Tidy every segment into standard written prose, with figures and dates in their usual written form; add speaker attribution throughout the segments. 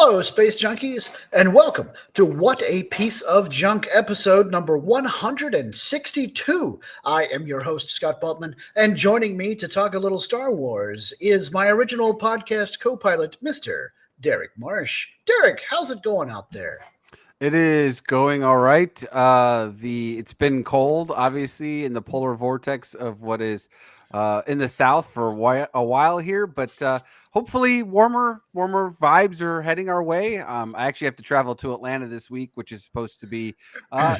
Speaker 1: Hello, Space Junkies, and welcome to What a Piece of Junk episode number 162. I am your host, Scott Baltman, and joining me to talk a little Star Wars is my original podcast co-pilot, Mr. Derek Marsh. Derek, how's it going out there?
Speaker 2: It is going all right. It's been cold, obviously, in the polar vortex of what is in the south for a while here, but hopefully warmer vibes are heading our way. I actually have to travel to Atlanta this week, which is supposed to be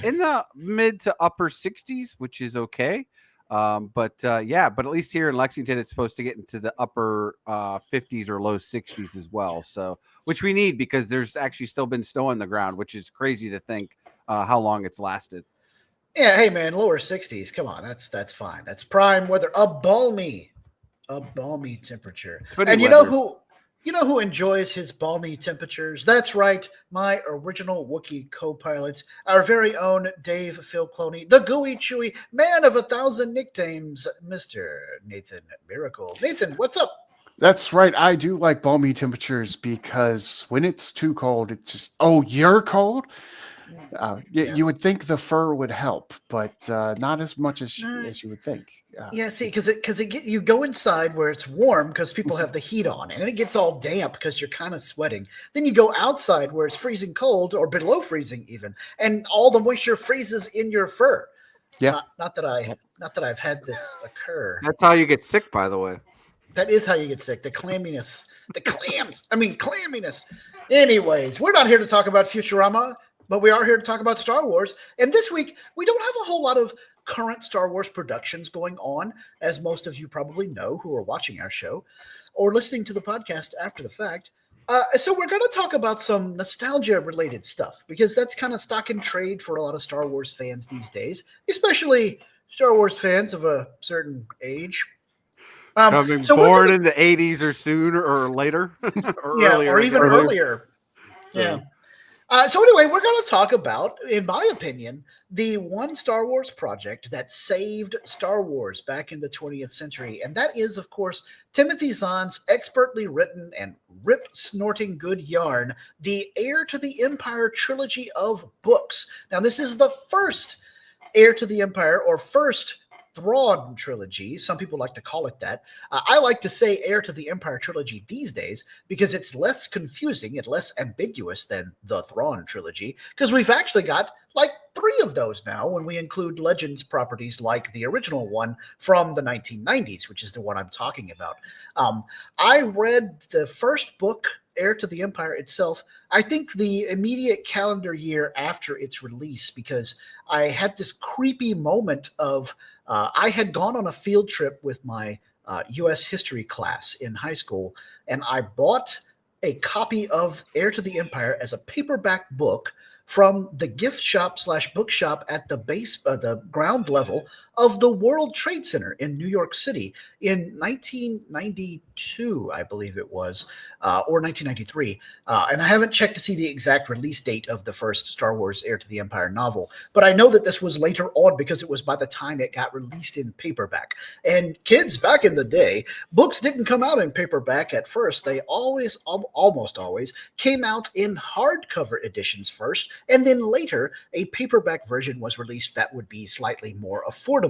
Speaker 2: in the mid to upper 60s, which is okay. But at least here in Lexington, it's supposed to get into the upper 50s or low 60s as well. So, which we need because there's actually still been snow on the ground, which is crazy to think how long it's lasted.
Speaker 1: Yeah, hey man, lower 60s. Come on, that's fine. That's prime weather. A balmy temperature. And you know who enjoys his balmy temperatures? That's right, my original Wookiee co-pilot, our very own Dave Filcloney, the gooey chewy man of 1,000 nicknames, Mr. Nathan Miracle. Nathan, what's up?
Speaker 3: That's right. I do like balmy temperatures because when it's too cold, it's just, you're cold? You would think the fur would help, but not as much as you would think.
Speaker 1: See, because you go inside where it's warm because people have the heat on, and it gets all damp because you're kind of sweating. Then you go outside where it's freezing cold or below freezing even, and all the moisture freezes in your fur.
Speaker 3: Yeah.
Speaker 1: Not that I've had this occur.
Speaker 2: That's how you get sick, by the way.
Speaker 1: That is how you get sick. The clamminess. Clamminess. Anyways, we're not here to talk about Futurama, but we are here to talk about Star Wars. And this week, we don't have a whole lot of current Star Wars productions going on, as most of you probably know who are watching our show or listening to the podcast after the fact. So we're going to talk about some nostalgia-related stuff, because that's kind of stock in trade for a lot of Star Wars fans these days, especially Star Wars fans of a certain age.
Speaker 2: Born in the 80s or sooner or later.
Speaker 1: Or even earlier. Yeah. So anyway, we're going to talk about, in my opinion, the one Star Wars project that saved Star Wars back in the 20th century. And that is, of course, Timothy Zahn's expertly written and rip-snorting good yarn, the Heir to the Empire trilogy of books. Now, this is the first Heir to the Empire, or first Thrawn trilogy. Some people like to call it that. I like to say Heir to the Empire trilogy these days because it's less confusing and less ambiguous than the Thrawn trilogy, because we've actually got like 3 of those now when we include Legends properties like the original one from the 1990s, which is the one I'm talking about. I read the first book, Heir to the Empire itself, I think the immediate calendar year after its release, because I had this creepy moment of I had gone on a field trip with my U.S. history class in high school, and I bought a copy of Heir to the Empire as a paperback book from the gift shop / bookshop at the ground level of the World Trade Center in New York City in 1992, I believe it was, or 1993. And I haven't checked to see the exact release date of the first Star Wars Heir to the Empire novel, but I know that this was later on because it was by the time it got released in paperback. And kids, back in the day, books didn't come out in paperback at first. They almost always came out in hardcover editions first, and then later a paperback version was released that would be slightly more affordable.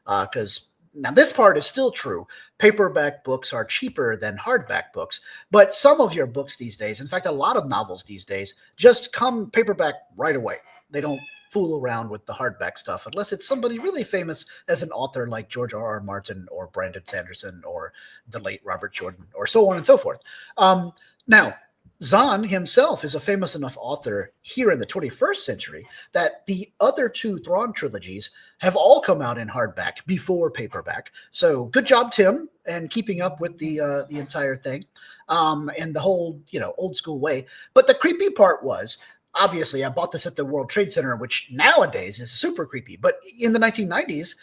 Speaker 1: Because now this part is still true. Paperback books are cheaper than hardback books, but some of your books these days, in fact, a lot of novels these days, just come paperback right away. They don't fool around with the hardback stuff unless it's somebody really famous as an author like George R.R. Martin or Brandon Sanderson or the late Robert Jordan or so on and so forth. Now, Zahn himself is a famous enough author here in the 21st century that the other 2 Thrawn trilogies have all come out in hardback before paperback. So good job, Tim, and keeping up with the entire thing, and the whole old school way. But the creepy part was, obviously, I bought this at the World Trade Center, which nowadays is super creepy. But in the 1990s,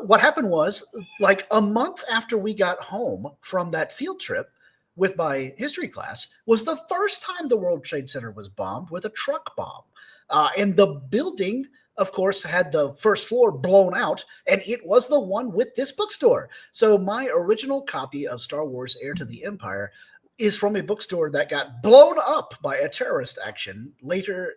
Speaker 1: what happened was, like a month after we got home from that field trip with my history class, was the first time the World Trade Center was bombed with a truck bomb. And the building, of course, had the first floor blown out, and it was the one with this bookstore. So my original copy of Star Wars Heir to the Empire is from a bookstore that got blown up by a terrorist action later,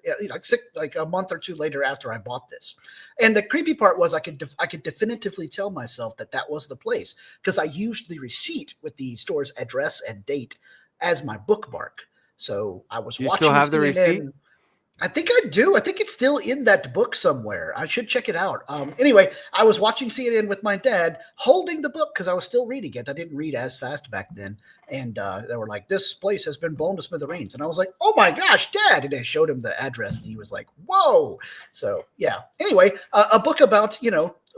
Speaker 1: like a month or two later after I bought this. And the creepy part was I could definitively tell myself that was the place because I used the receipt with the store's address and date as my bookmark. So I was
Speaker 2: You
Speaker 1: watching
Speaker 2: still have the
Speaker 1: CNN.
Speaker 2: receipt?
Speaker 1: I think I do. I think it's still in that book somewhere. I should check it out. Anyway, I was watching CNN with my dad holding the book because I was still reading it. I didn't read as fast back then. And they were like, this place has been blown to smithereens. And I was like, oh my gosh, Dad. And I showed him the address and he was like, whoa. So, yeah. Anyway, a book about,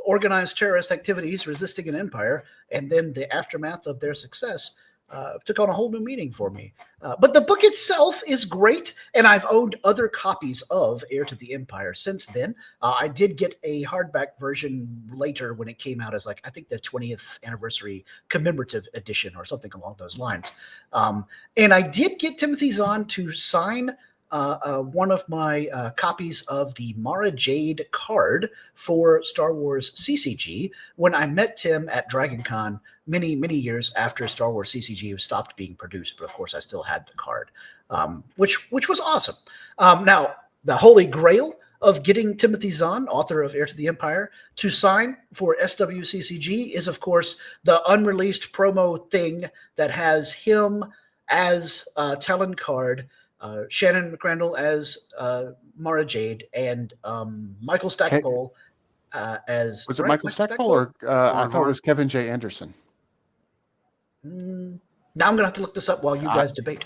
Speaker 1: organized terrorist activities resisting an empire and then the aftermath of their success. Took on a whole new meaning for me. But the book itself is great, and I've owned other copies of Heir to the Empire since then. I did get a hardback version later when it came out as, I think the 20th anniversary commemorative edition or something along those lines. And I did get Timothy Zahn to sign one of my copies of the Mara Jade card for Star Wars CCG when I met Tim at Dragon Con many, many years after Star Wars CCG stopped being produced. But of course, I still had the card, which was awesome. Now, the holy grail of getting Timothy Zahn, author of Heir to the Empire, to sign for SWCCG is, of course, the unreleased promo thing that has him as Talon Card, Shannon McRandall as Mara Jade, and Michael Stackpole as...
Speaker 3: Was it Michael Stackpole or I thought it was Kevin J. Anderson?
Speaker 1: Now I'm going to have to look this up while you guys debate.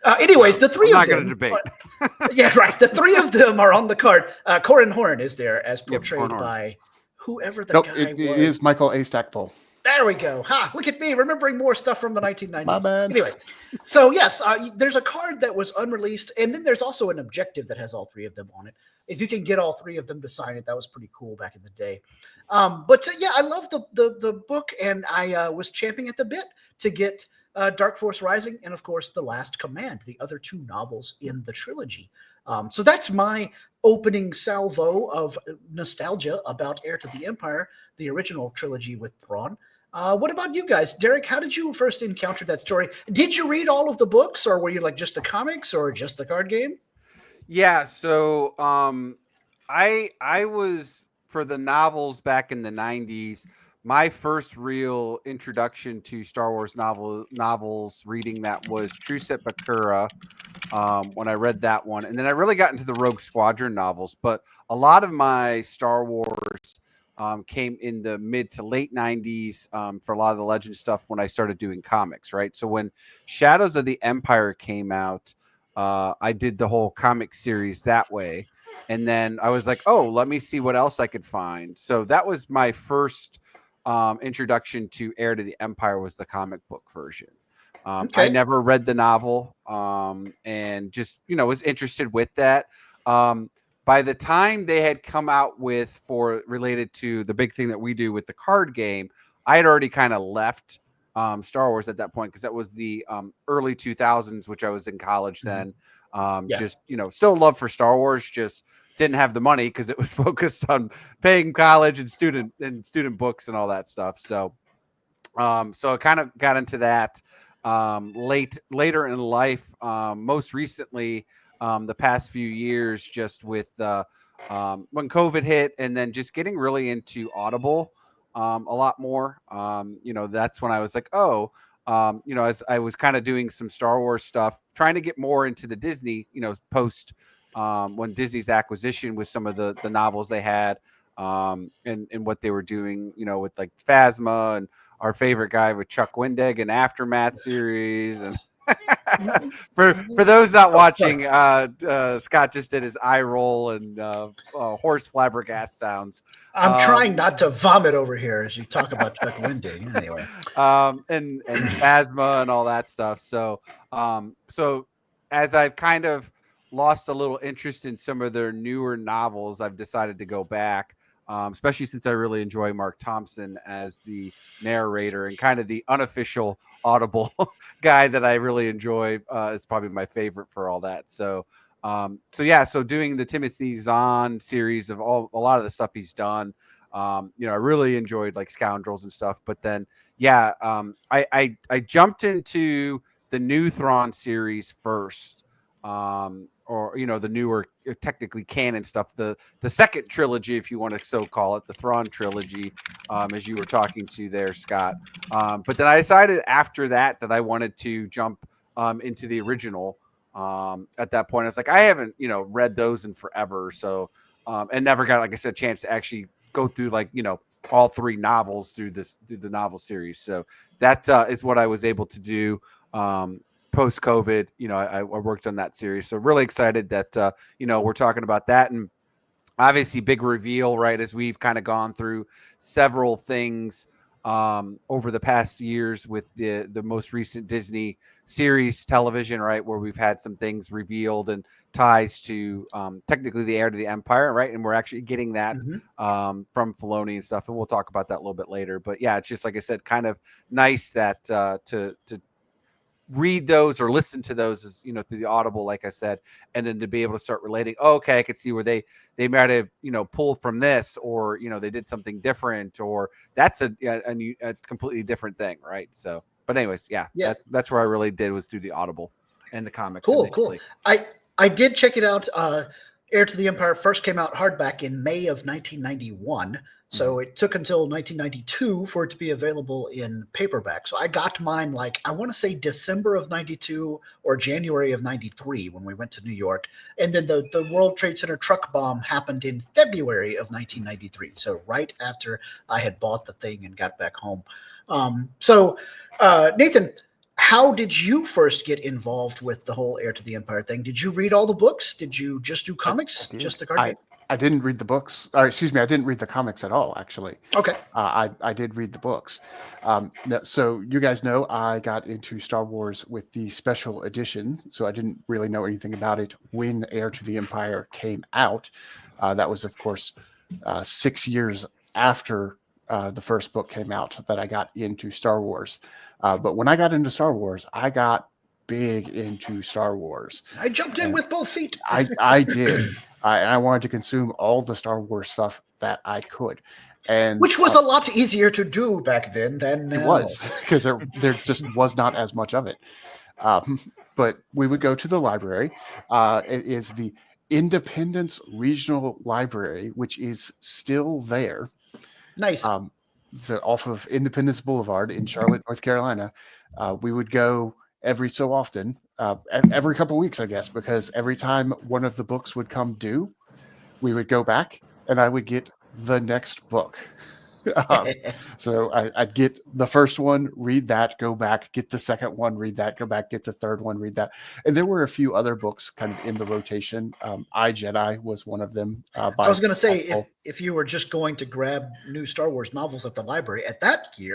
Speaker 1: Anyways, the three of them...
Speaker 2: I'm not going to debate.
Speaker 1: Yeah, right. The three of them are on the card. Corin Horn is there as portrayed by whoever the guy was.
Speaker 3: It is Michael A. Stackpole.
Speaker 1: There we go. Ha! Look at me remembering more stuff from the 1990s.
Speaker 3: My bad.
Speaker 1: Anyway, so yes, there's a card that was unreleased, and then there's also an objective that has all three of them on it. If you can get all three of them to sign it, that was pretty cool back in the day. But yeah, I love the book, and I was champing at the bit to get Dark Force Rising and, of course, The Last Command, the other two novels in the trilogy. So that's my opening salvo of nostalgia about Heir to the Empire, the original trilogy with Thrawn. What about you guys? Derek, how did you first encounter that story? Did you read all of the books, or were you like just the comics or just the card game?
Speaker 2: Yeah, so I was, for the novels back in the 90s, my first real introduction to Star Wars novels reading that was True Set Bakura, when I read that one. And then I really got into the Rogue Squadron novels. But a lot of my Star Wars came in the mid to late 90s for a lot of the Legend stuff when I started doing comics, right? So when Shadows of the Empire came out, I did the whole comic series that way. And then I was like, oh, let me see what else I could find. So that was my first introduction to Heir to the Empire, was the comic book version. I never read the novel and just, was interested with that. By the time they had come out with, related to the big thing that we do with the card game, I had already kind of left Star Wars at that point, because that was the early 2000s, which I was in college then. Just, still love for Star Wars, just didn't have the money because it was focused on paying college and student books and all that stuff. So I kind of got into that later in life, most recently the past few years, just with when COVID hit, and then just getting really into Audible a lot more. That's when I was like, as I was kind of doing some Star Wars stuff, trying to get more into the Disney, post when Disney's acquisition with some of the novels they had, and what they were doing, with like Phasma and our favorite guy with Chuck Wendig and Aftermath series. And for those not watching, Scott just did his eye roll and horse flabbergast sounds.
Speaker 1: I'm trying not to vomit over here as you talk about Chuck Wendig. Anyway,
Speaker 2: and Phasma and all that stuff. So as I've kind of lost a little interest in some of their newer novels, I've decided to go back, especially since I really enjoy Mark Thompson as the narrator and kind of the unofficial Audible guy that I really enjoy. Is probably my favorite for all that. So doing the Timothy Zahn series of a lot of the stuff he's done, I really enjoyed like Scoundrels and stuff. But then, I jumped into the new Thrawn series first, or the newer technically canon stuff, the second trilogy, if you want to so call it, the Thrawn trilogy, as you were talking to there, Scott. But then I decided after that I wanted to jump into the original. At that point, I was like, I haven't read those in forever, so and never got, like I said, a chance to actually go through all 3 novels through the novel series. So that is what I was able to do post COVID. I worked on that series, so really excited that we're talking about that. And obviously big reveal, right, as we've kind of gone through several things over the past years with the most recent Disney series television, right, where we've had some things revealed and ties to technically the heir to the empire, right, and we're actually getting that from Filoni and stuff, and we'll talk about that a little bit later. But yeah, it's just, like I said, kind of nice that to read those or listen to those as through the Audible, like I said, and then to be able to start relating. Oh, okay, I could see where they might have pulled from this, or they did something different, or that's a completely different thing, right? So, but anyways, yeah. That's where I really did, was through the Audible and the comics.
Speaker 1: Cool. I did check it out. Heir to the Empire first came out hardback in May of 1991. So it took until 1992 for it to be available in paperback. So I got mine I want to say December of 92 or January of 93 when we went to New York. And then the World Trade Center truck bomb happened in February of 1993. So right after I had bought the thing and got back home. Nathan, how did you first get involved with the whole Heir to the Empire thing? Did you read all the books? Did you just do comics? Just the card game?
Speaker 3: I didn't read the books. I didn't read the comics at all, actually.
Speaker 1: Okay.
Speaker 3: I did read the books. So you guys know I got into Star Wars with the special edition, so I didn't really know anything about it when Heir to the Empire came out. That was, of course, 6 years after the first book came out that I got into Star Wars. But when I got into Star Wars, I got big into Star Wars.
Speaker 1: I jumped in with both feet.
Speaker 3: I did. I wanted to consume all the Star Wars stuff that I could. And
Speaker 1: which was a lot easier to do back then than now.
Speaker 3: It was, because there just was not as much of it. But we would go to the library. It is the Independence Regional Library, which is still there.
Speaker 1: Nice.
Speaker 3: So off of Independence Boulevard in Charlotte, North Carolina. We would go every so often, every couple of weeks, I guess, because every time one of the books would come due, we would go back and I would get the next book. So I'd get the first one, read that, go back, get the second one, read that, go back, get the third one, read that. And there were a few other books kind of in the rotation. I, Jedi was one of them.
Speaker 1: I was going to say, if you were just going to grab new Star Wars novels at the library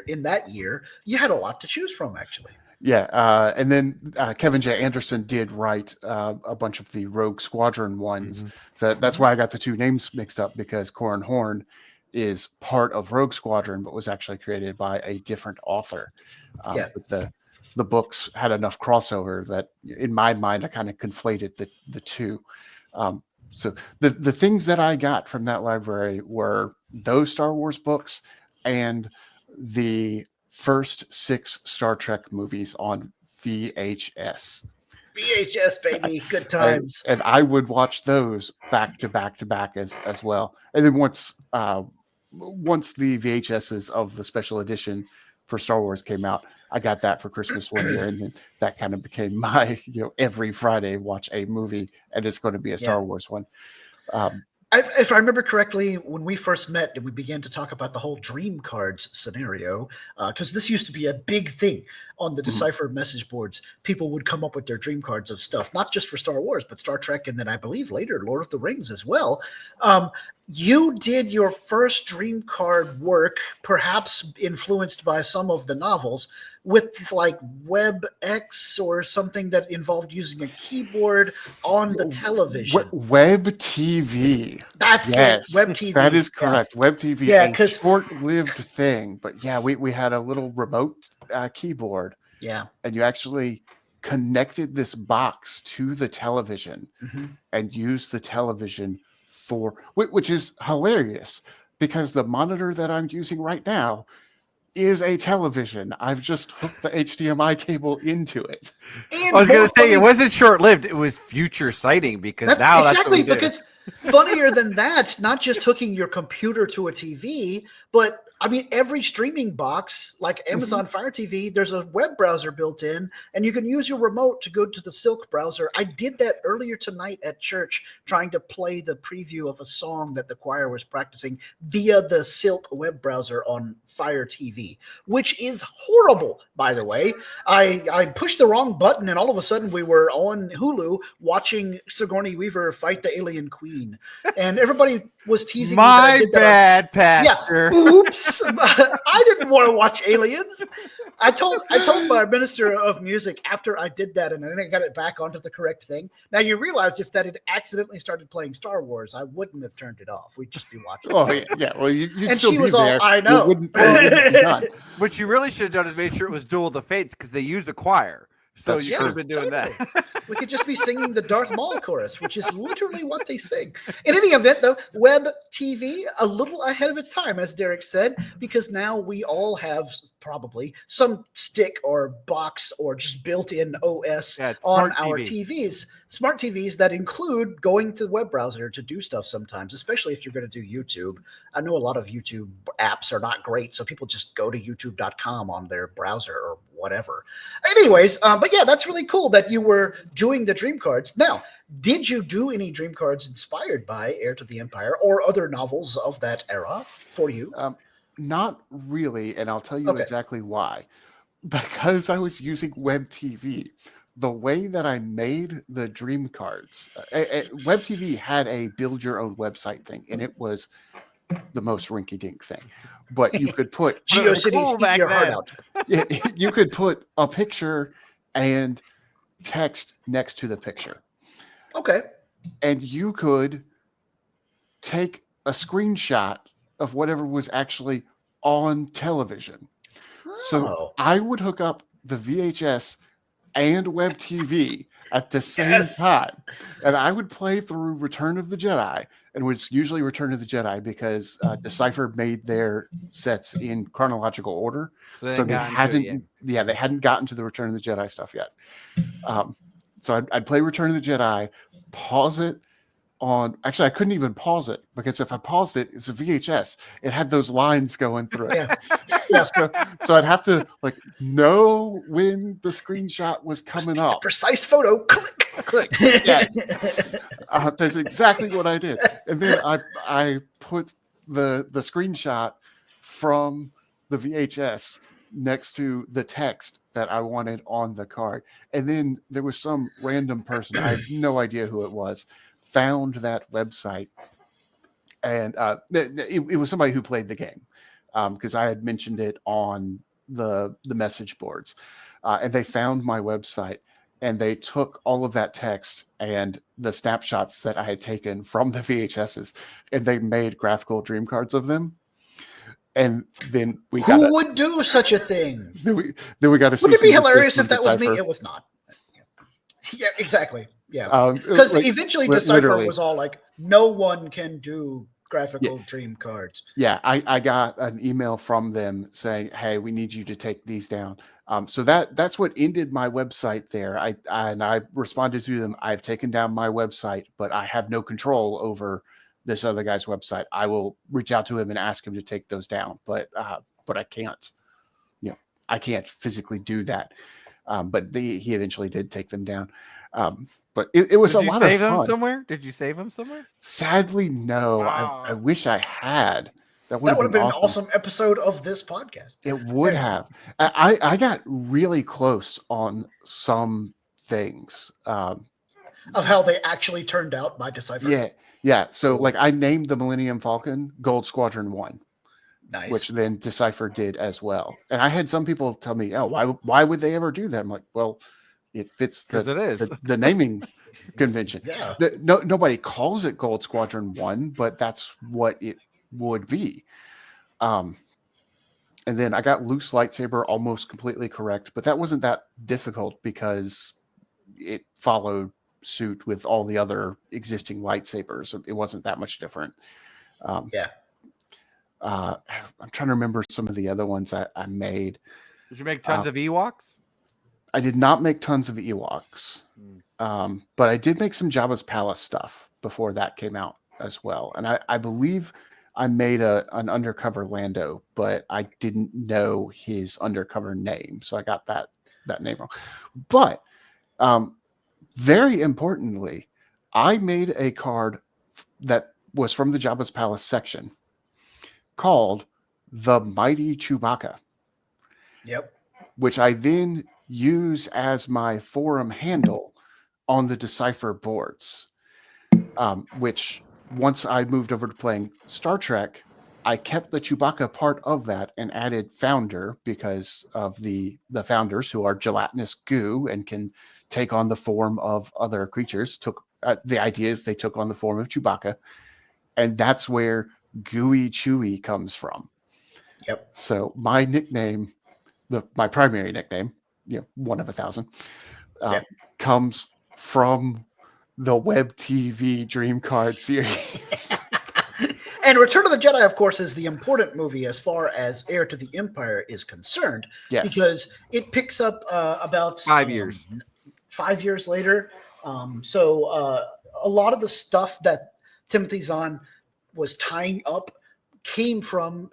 Speaker 1: in that year, you had a lot to choose from, actually.
Speaker 3: Yeah, and then Kevin J. Anderson did write a bunch of the Rogue Squadron ones. So that's why I got the two names mixed up, because Corran Horn is part of Rogue Squadron, but was actually created by a different author. But the books had enough crossover that, in my mind, I kind of conflated the two. So the things that I got from that library were those Star Wars books and the first 6 Star Trek movies on VHS.
Speaker 1: VHS, baby. Good times.
Speaker 3: And I would watch those back to back to back as well. And then once the VHSs of the special edition for Star Wars came out, I got that for Christmas one year, and then that kind of became my, every Friday watch a movie, and it's going to be a Star Wars one.
Speaker 1: If I remember correctly, when we first met and we began to talk about the whole dream cards scenario, because this used to be a big thing on the Decipher message boards, people would come up with their dream cards of stuff, not just for Star Wars, but Star Trek, and then I believe later Lord of the Rings as well. You did your first dream card work, perhaps influenced by some of the novels, with like WebEx or something that involved using a keyboard on the television.
Speaker 3: Web TV.
Speaker 1: That's it. Web TV.
Speaker 3: That is correct. Web TV. Yeah, a short-lived thing, but we had a little remote keyboard.
Speaker 1: Yeah,
Speaker 3: and you actually connected this box to the television and used the television which is hilarious, because the monitor that I'm using right now is a television. I've just hooked the HDMI cable into it.
Speaker 1: And
Speaker 2: I was going
Speaker 1: more
Speaker 2: to say, it
Speaker 1: funny-
Speaker 2: wasn't short-lived. It was future sighting because now that's what we do.
Speaker 1: because funnier than that, not just hooking your computer to a TV, but I mean, every streaming box, like Amazon Fire TV, there's a web browser built in, and you can use your remote to go to the Silk browser. I did that earlier tonight at church, trying to play the preview of a song that the choir was practicing via the Silk web browser on Fire TV, which is horrible, by the way. I pushed the wrong button, and all of a sudden we were on Hulu watching Sigourney Weaver fight the alien queen, and everybody was teasing me that I
Speaker 2: My
Speaker 1: did that on-
Speaker 2: bad, Pastor.
Speaker 1: Yeah. Oops. I didn't want to watch Aliens. I told my minister of music after I did that, and then I got it back onto the correct thing. Now you realize if that had accidentally started playing Star Wars, I wouldn't have turned it off. We'd just be watching.
Speaker 3: Oh yeah. Well, you'd
Speaker 1: And
Speaker 3: still
Speaker 1: she
Speaker 3: be
Speaker 1: was all,
Speaker 3: there.
Speaker 1: I know.
Speaker 3: It wouldn't be done.
Speaker 2: What you really should have done is made sure it was Duel of the Fates because they use a choir. So
Speaker 3: That's
Speaker 2: you should have
Speaker 3: true.
Speaker 2: been doing that.
Speaker 1: We could just be singing the Darth Maul chorus, which is literally what they sing. In any event, though, web TV, a little ahead of its time, as Derek said, because now we all have probably some stick or box or just built-in OS
Speaker 2: Yeah, it's
Speaker 1: on
Speaker 2: smart
Speaker 1: our
Speaker 2: TV.
Speaker 1: TVs. Smart TVs that include going to the web browser to do stuff sometimes, especially if you're going to do YouTube. I know a lot of YouTube apps are not great, so people just go to youtube.com on their browser or whatever. Anyways, but yeah, that's really cool that you were doing the dream cards. Now, did you do any dream cards inspired by Heir to the Empire or other novels of that era for you?
Speaker 3: Not really, and I'll tell you
Speaker 1: Okay.
Speaker 3: exactly why. Because I was using web TV. The way that I made the dream cards, web TV had a build your own website thing, and it was the most rinky-dink thing. But you could put
Speaker 1: GeoCities,
Speaker 2: cool
Speaker 1: eat
Speaker 2: back
Speaker 1: your heart
Speaker 2: then.
Speaker 1: out.
Speaker 3: yeah, you could put a picture and text next to the picture,
Speaker 1: Okay.
Speaker 3: and you could take a screenshot of whatever was actually on television. So
Speaker 1: Oh.
Speaker 3: I would hook up the VHS and web TV at the same
Speaker 1: Yes.
Speaker 3: time, and I would play through Return of the Jedi, and it was usually Return of the Jedi because Decipher made their sets in chronological order, so they hadn't, they hadn't gotten to the Return of the Jedi stuff yet. So I'd play Return of the Jedi, pause it on. Actually, I couldn't even pause it because if I paused it, it's a VHS. It had those lines going through it.
Speaker 1: Yeah. Yeah.
Speaker 3: So I'd have to like know when the screenshot was coming up.
Speaker 1: Precise photo. Click.
Speaker 3: Click. Yes. That's exactly what I did. And then I put the screenshot from the VHS next to the text that I wanted on the card. And then there was some random person, I have no idea who it was, found that website. And it was somebody who played the game because I had mentioned it on the message boards. And they found my website. And they took all of that text and the snapshots that I had taken from the VHSs, and they made graphical dream cards of them. And then we got
Speaker 1: Who would do such a thing?
Speaker 3: Then we got to see.
Speaker 1: Wouldn't it be
Speaker 3: some
Speaker 1: hilarious
Speaker 3: from
Speaker 1: if that was me?
Speaker 3: Decipher.
Speaker 1: It was not. Yeah, exactly. Yeah. Because eventually Decipher
Speaker 3: literally.
Speaker 1: was all like, no one can do graphical dream cards.
Speaker 3: Yeah, I got an email from them saying, "Hey, we need you to take these down." So that's what ended my website there. I responded to them. I've taken down my website, but I have no control over this other guy's website. I will reach out to him and ask him to take those down, but I can't. I can't physically do that. But he eventually did take them down. But it was a lot of fun.
Speaker 2: Did you save them somewhere? Did you save them somewhere?
Speaker 3: Sadly, no. I wish I had. That would have been
Speaker 1: an awesome episode of this podcast.
Speaker 3: It would have. I got really close on some things.
Speaker 1: Of how they actually turned out by Decipher.
Speaker 3: Yeah. So like I named the Millennium Falcon Gold Squadron 1.
Speaker 1: Nice.
Speaker 3: Which then Decipher did as well. And I had some people tell me, "Oh, why would they ever do that?" I'm like, "Well, it fits the naming convention.
Speaker 1: Yeah.
Speaker 3: Nobody calls it Gold Squadron 1, but that's what it would be." And then I got Luke's lightsaber almost completely correct, but that wasn't that difficult because it followed suit with all the other existing lightsabers. It wasn't that much different. I'm trying to remember some of the other ones I made.
Speaker 2: Did you make tons of Ewoks?
Speaker 3: I did not make tons of Ewoks, but I did make some Jabba's Palace stuff before that came out as well. And I believe I made an undercover Lando, but I didn't know his undercover name, so I got that name wrong. But very importantly, I made a card that was from the Jabba's Palace section called the Mighty Chewbacca.
Speaker 1: Yep.
Speaker 3: Which I then use as my forum handle on the Decipher boards. Which once I moved over to playing Star Trek, I kept the Chewbacca part of that and added Founder because of the founders who are gelatinous goo and can take on the form of other creatures. The idea is they took on the form of Chewbacca, and that's where Gooey Chewy comes from.
Speaker 1: Yep.
Speaker 3: So my nickname, my primary nickname, one of 1,000, comes from the web TV Dream Card series.
Speaker 1: And Return of the Jedi, of course, is the important movie as far as Heir to the Empire is concerned.
Speaker 3: Yes.
Speaker 1: Because it picks up about
Speaker 2: 5 years.
Speaker 1: 5 years later. So a lot of the stuff that Timothy Zahn was tying up came from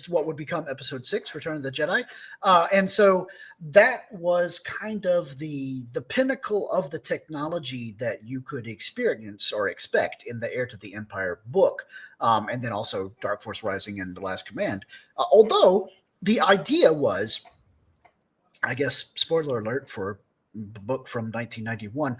Speaker 1: what would become episode 6, Return of the Jedi. And so that was kind of the pinnacle of the technology that you could experience or expect in the Heir to the Empire book. And then also Dark Force Rising and The Last Command. Although the idea was, I guess, spoiler alert for book from 1991.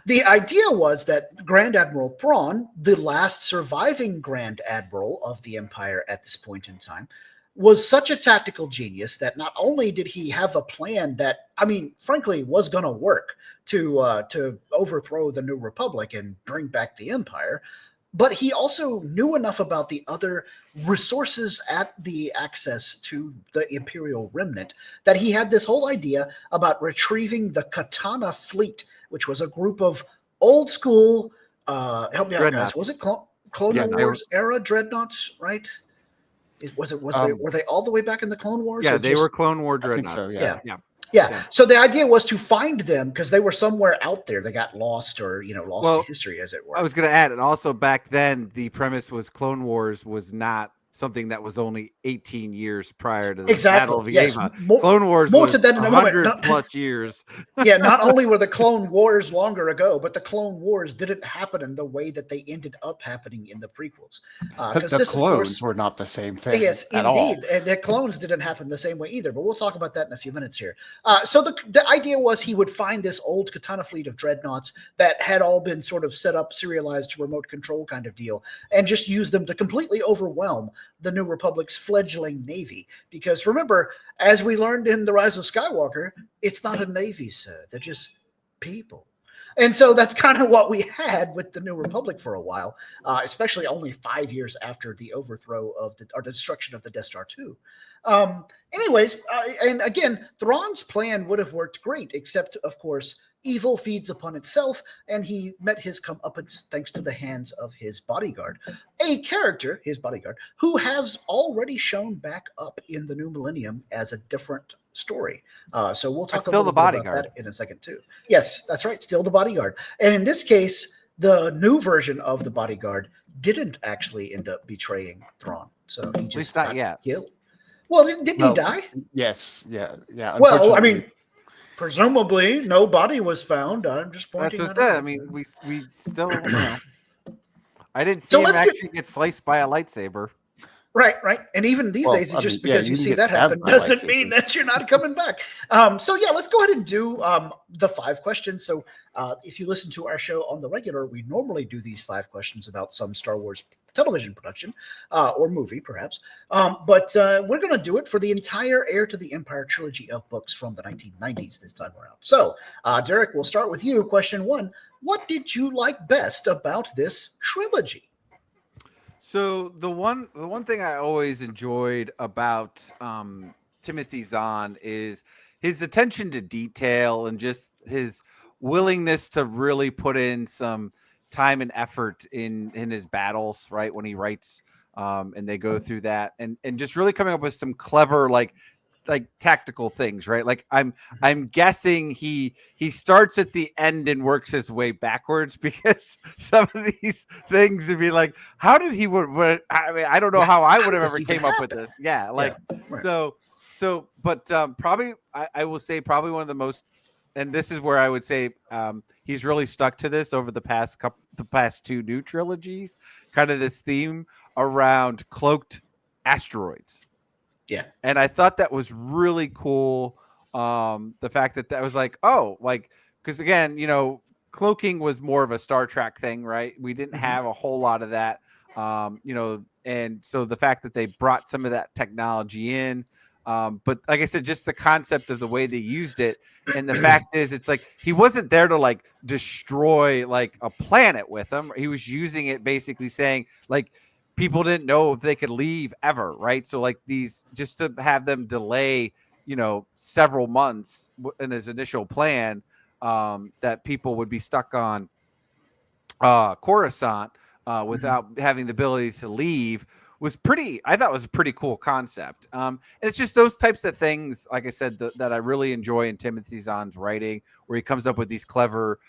Speaker 1: The idea was that Grand Admiral Thrawn, the last surviving Grand Admiral of the Empire at this point in time, was such a tactical genius that not only did he have a plan that, I mean, frankly, was going to work to overthrow the New Republic and bring back the Empire, but he also knew enough about the other resources at the access to the Imperial Remnant that he had this whole idea about retrieving the Katana Fleet, which was a group of old school, help me out, guys. Was it Clone Wars era dreadnoughts, right? Were they all the way back in the Clone Wars?
Speaker 2: Yeah, they were Clone War dreadnoughts.
Speaker 3: I think so,
Speaker 1: yeah. Yeah. So the idea was to find them because they were somewhere out there. They got lost or, lost to history, as it were.
Speaker 2: I was going to add, and also back then, the premise was Clone Wars was not something that was only 18 years prior to the Battle of Yavin. Clone Wars was 100 plus years.
Speaker 1: Yeah, not only were the Clone Wars longer ago, but the Clone Wars didn't happen in the way that they ended up happening in the prequels.
Speaker 3: The clones were not the same thing.
Speaker 1: Yes,
Speaker 3: at
Speaker 1: indeed.
Speaker 3: all.
Speaker 1: And the clones didn't happen the same way either, but we'll talk about that in a few minutes here. So the idea was he would find this old Katana fleet of dreadnoughts that had all been sort of set up, serialized remote control kind of deal, and just use them to completely overwhelm the New Republic's fledgling navy. Because remember, as we learned in The Rise of Skywalker, it's not a navy, sir. They're just people. And so that's kind of what we had with the New Republic for a while, especially only 5 years after the overthrow of the destruction of the Death Star 2. Anyways, and again, Thrawn's plan would have worked great, except, of course, evil feeds upon itself, and he met his comeuppance thanks to the hands of his bodyguard, a character, his bodyguard, who has already shown back up in the New Millennium as a different story. So we'll talk a little bit about that in a second too. Yes, that's right, still the bodyguard. And in this case, the new version of the bodyguard didn't actually end up betraying Thrawn. So he just got killed. Well, didn't he die?
Speaker 3: Yes, yeah.
Speaker 1: Well, I mean, presumably, no body was found. I'm just pointing that out.
Speaker 2: I mean, we still, I didn't see him actually get sliced by a lightsaber.
Speaker 1: Right. And even these days, just because you see that happen doesn't mean that you're not coming back. So yeah, let's go ahead and do the 5 questions. So if you listen to our show on the regular, we normally do these 5 questions about some Star Wars television production or movie, perhaps. But we're going to do it for the entire Heir to the Empire trilogy of books from the 1990s this time around. So, Derek, we'll start with you. Question 1: what did you like best about this trilogy?
Speaker 2: So the one thing I always enjoyed about Timothy Zahn is his attention to detail and just his willingness to really put in some time and effort in his battles, right? When he writes and they go through that and just really coming up with some clever like tactical things, right? Like I'm guessing he starts at the end and works his way backwards because some of these things would be like, how did he would I mean, I don't know how I would have ever came up with this. Yeah, like
Speaker 1: right.
Speaker 2: but probably I will say probably one of the most, and this is where I would say he's really stuck to this over the past two new trilogies, kind of this theme around cloaked asteroids.
Speaker 1: Yeah.
Speaker 2: And I thought that was really cool. The fact that was like, oh, like, because again, cloaking was more of a Star Trek thing, right? We didn't have a whole lot of that, and so the fact that they brought some of that technology in, but like I said, just the concept of the way they used it. And the fact is, it's like he wasn't there to like destroy like a planet with them. He was using it basically saying like, people didn't know if they could leave ever, right? So like these, just to have them delay, several months in his initial plan, that people would be stuck on Coruscant without having the ability to leave I thought was a pretty cool concept. And it's just those types of things, like I said, that I really enjoy in Timothy Zahn's writing, where he comes up with these clever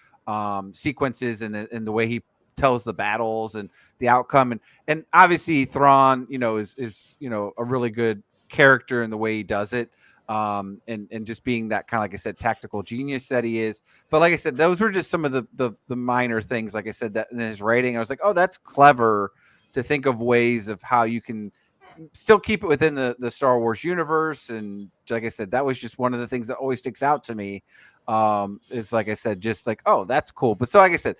Speaker 2: sequences and the way he tells the battles and the outcome, and obviously Thrawn is a really good character in the way he does it, and just being that kind of, like I said, tactical genius that he is. But like I said, those were just some of the minor things, like I said, that in his writing I was like, oh, that's clever to think of ways of how you can still keep it within the Star Wars universe. And like I said, that was just one of the things that always sticks out to me, is like I said, just like, oh, that's cool. But so like I said,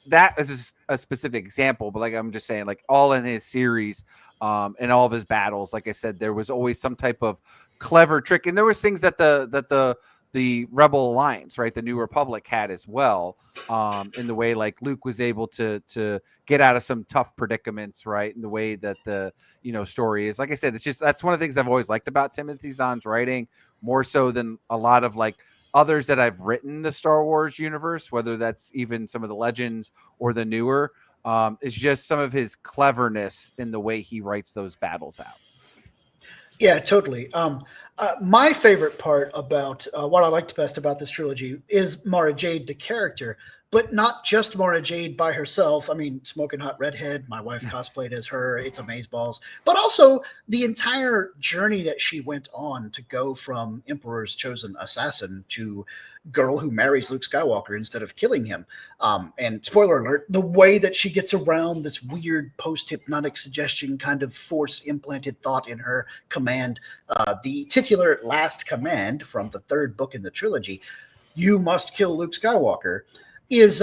Speaker 2: that is a specific example, but like I'm just saying, like all in his series, and all of his battles, like I said, there was always some type of clever trick, and there was things that the Rebel Alliance, right, the New Republic had as well, in the way like Luke was able to get out of some tough predicaments, right, in the way that the story is. Like I said, it's just, that's one of the things I've always liked about Timothy Zahn's writing, more so than a lot of like others that I've written the Star Wars universe, whether that's even some of the legends or the newer, is just some of his cleverness in the way he writes those battles out.
Speaker 1: Yeah, totally. My favorite part about what I liked best about this trilogy is Mara Jade, the character, but not just Mara Jade by herself. I mean, Smoking Hot Redhead, my wife cosplayed as her. It's amazeballs. But also the entire journey that she went on to go from Emperor's chosen assassin to girl who marries Luke Skywalker instead of killing him. And spoiler alert, the way that she gets around this weird post-hypnotic suggestion kind of force-implanted thought in her command, the titular last command from the third book in the trilogy, you must kill Luke Skywalker, is,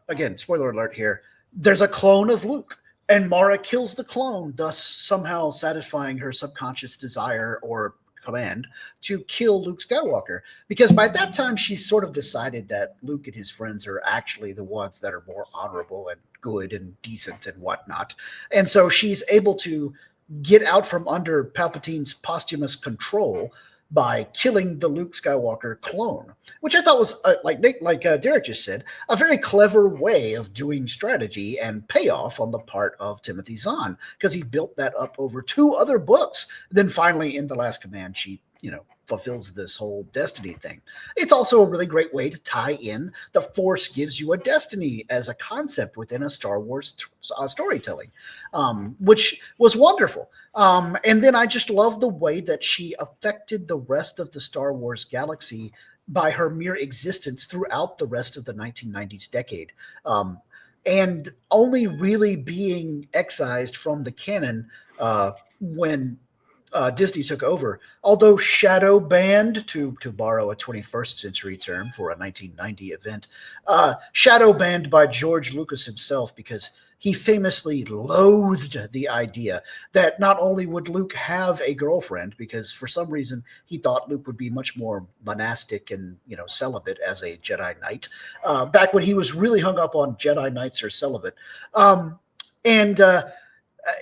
Speaker 1: again, spoiler alert here, there's a clone of Luke, and Mara kills the clone, thus somehow satisfying her subconscious desire or command to kill Luke Skywalker. Because by that time, she's sort of decided that Luke and his friends are actually the ones that are more honorable and good and decent and whatnot. And so she's able to get out from under Palpatine's posthumous control by killing the Luke Skywalker clone, which I thought was, like Derek just said, a very clever way of doing strategy and payoff on the part of Timothy Zahn, because he built that up over 2 other books. Then finally, in The Last Command, she, fulfills this whole destiny thing. It's also a really great way to tie in the Force gives you a destiny as a concept within a Star Wars storytelling, which was wonderful. And then I just love the way that she affected the rest of the Star Wars galaxy by her mere existence throughout the rest of the 1990s decade. And only really being excised from the canon when Disney took over, although shadow banned, to borrow a 21st century term for a 1990 event, shadow banned by George Lucas himself, because he famously loathed the idea that not only would Luke have a girlfriend, because for some reason he thought Luke would be much more monastic and celibate as a Jedi Knight, back when he was really hung up on Jedi Knights are celibate, and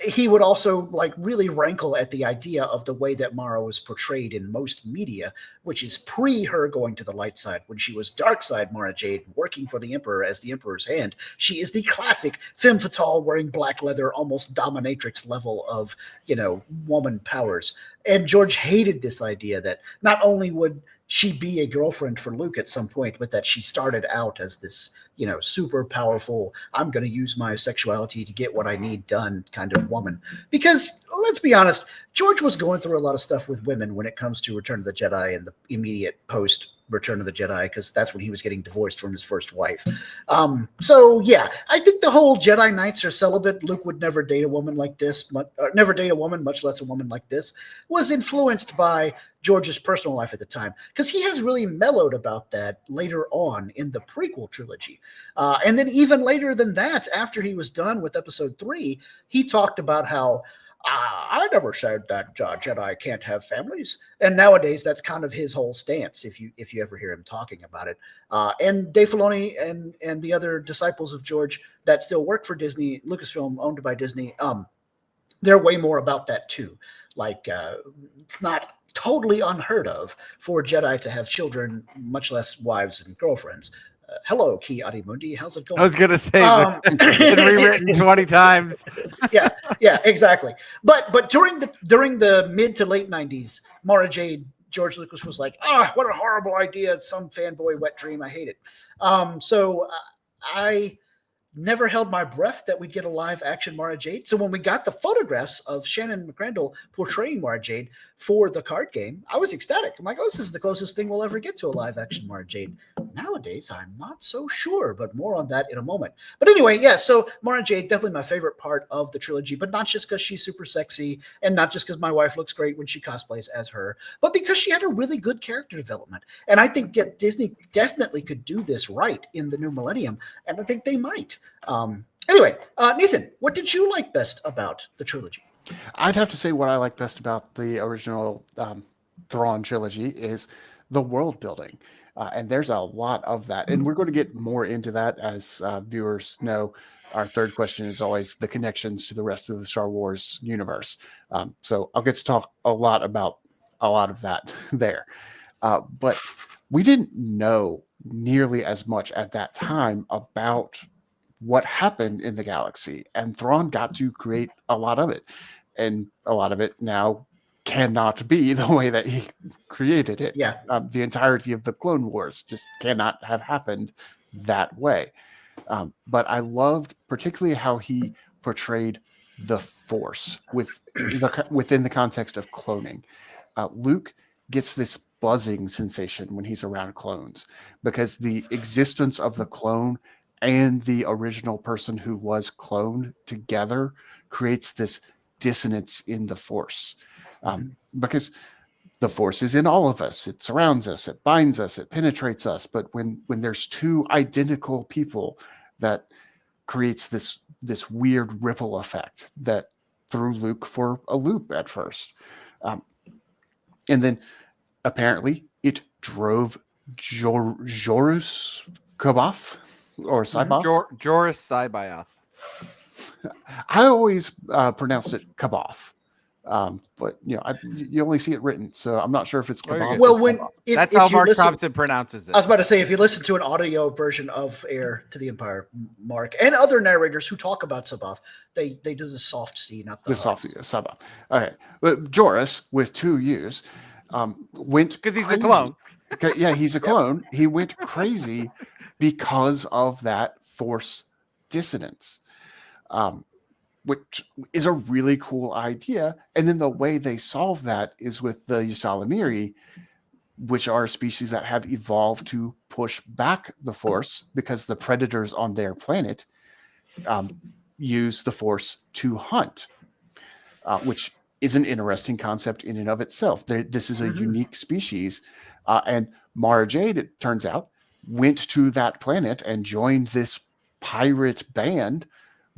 Speaker 1: he would also like really rankle at the idea of the way that Mara was portrayed in most media, which is pre her going to the light side. When she was dark side Mara Jade, working for the Emperor as the Emperor's hand, she is the classic femme fatale wearing black leather, almost dominatrix level of, woman powers. And George hated this idea that not only would she be a girlfriend for Luke at some point, but that she started out as this, super powerful, I'm going to use my sexuality to get what I need done kind of woman. Because let's be honest, George was going through a lot of stuff with women when it comes to Return of the Jedi and the immediate post Return of the Jedi, because that's when he was getting divorced from his first wife. So yeah, I think the whole Jedi Knights are celibate, Luke would never date a woman like this, never date a woman, much less a woman like this, was influenced by George's personal life at the time, because he has really mellowed about that later on in the prequel trilogy. And then even later than that, after he was done with episode 3, he talked about how I never said that Jedi can't have families. And nowadays, that's kind of his whole stance, if you ever hear him talking about it. And Dave Filoni and the other disciples of George that still work for Disney, Lucasfilm, owned by Disney, they're way more about that too. Like, it's not totally unheard of for Jedi to have children, much less wives and girlfriends. Hello, Ki Adimundi. How's it going?
Speaker 2: I was going to say that it's been rewritten 20 times.
Speaker 1: yeah, exactly. But during the mid to late 90s, Mara Jade, George Lucas was like, what a horrible idea. It's some fanboy wet dream. I hate it. So I never held my breath that we'd get a live action Mara Jade. So when we got the photographs of Shannon McRandall portraying Mara Jade for the card game, I was ecstatic. I'm like, this is the closest thing we'll ever get to a live action Mara Jade. Nowadays, I'm not so sure, but more on that in a moment. But anyway, yeah, so Mara Jade, definitely my favorite part of the trilogy, but not just because she's super sexy and not just because my wife looks great when she cosplays as her, but because she had a really good character development. And I think Disney definitely could do this right in the new millennium, and I think they might. Anyway, Nathan, what did you like best about the trilogy?
Speaker 3: I'd have to say what I like best about the original Thrawn trilogy is the world building. And there's a lot of that. And we're going to get more into that as viewers know. Our third question is always the connections to the rest of the Star Wars universe. So I'll get to talk a lot about a lot of that there. But we didn't know nearly as much at that time about what happened in the galaxy, and Thrawn got to create a lot of it, and a lot of it now cannot be the way that he created it.
Speaker 1: Yeah.
Speaker 3: The entirety of the Clone Wars just cannot have happened that way. But I loved particularly how he portrayed the Force within the context of cloning. Luke gets this buzzing sensation when he's around clones because the existence of the clone and the original person who was cloned together creates this dissonance in the Force. Because the Force is in all of us. It surrounds us, it binds us, it penetrates us. But when there's two identical people, that creates this weird ripple effect that threw Luke for a loop at first. And then apparently it drove Joruus C'baoth or C'baoth.
Speaker 2: Joruus C'baoth.
Speaker 3: I always pronounce it C'baoth. But you only see it written, so I'm not sure if it's C'baoth.
Speaker 1: Well,
Speaker 2: that's how Mark Thompson pronounces it.
Speaker 1: I was about to say, if you listen to an audio version of Heir to the Empire, Mark and other narrators who talk about C'baoth, they do the soft C, not the
Speaker 3: soft C. C'baoth. Okay, but Joruus with 2 years went
Speaker 2: because he's a clone.
Speaker 3: Okay, yeah, he's a clone. He went crazy because of that Force dissonance. Which is a really cool idea. And then the way they solve that is with the Ysalamiri, which are a species that have evolved to push back the Force because the predators on their planet use the Force to hunt, which is an interesting concept in and of itself. This is a unique species. And Mara Jade, it turns out, went to that planet and joined this pirate band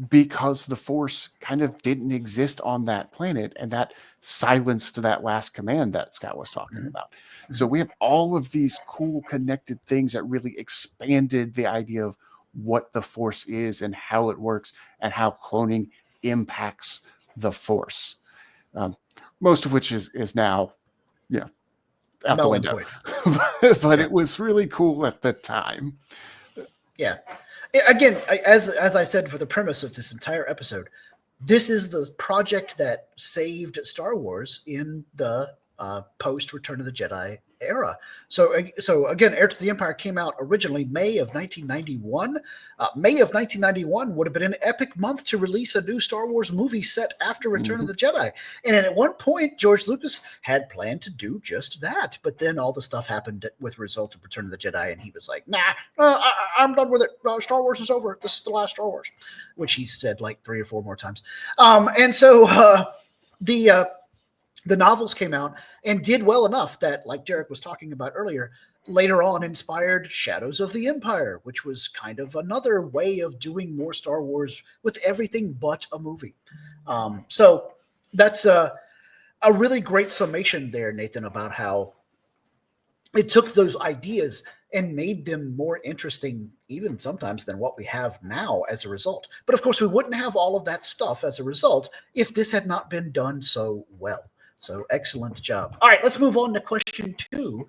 Speaker 3: because the Force kind of didn't exist on that planet, and that silenced that last command that Scott was talking about. So we have all of these cool connected things that really expanded the idea of what the Force is and how it works and how cloning impacts the Force, most of which is now, out the window. But it was really cool at the time.
Speaker 1: Yeah. Again, as I said for the premise of this entire episode, this is the project that saved Star Wars in the post Return of the Jedi era. So again, Heir to the Empire came out originally May of 1991. May of 1991 would have been an epic month to release a new Star Wars movie set after Return of the Jedi. And at one point, George Lucas had planned to do just that. But then all the stuff happened with result of Return of the Jedi, and he was like, nah, I'm done with it. Star Wars is over. This is the last Star Wars, which he said like 3 or 4 more times. And so the novels came out and did well enough that, like Derek was talking about earlier, later on inspired Shadows of the Empire, which was kind of another way of doing more Star Wars with everything but a movie. So that's a really great summation there, Nathan, about how it took those ideas and made them more interesting, even sometimes, than what we have now as a result. But of course, we wouldn't have all of that stuff as a result if this had not been done so well. So excellent job. All right, let's move on to question 2.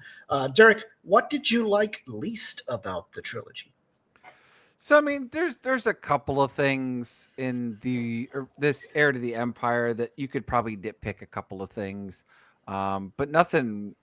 Speaker 1: Derek, what did you like least about the trilogy?
Speaker 2: So I mean, there's a couple of things in this Heir to the Empire that you could probably nitpick a couple of things, but nothing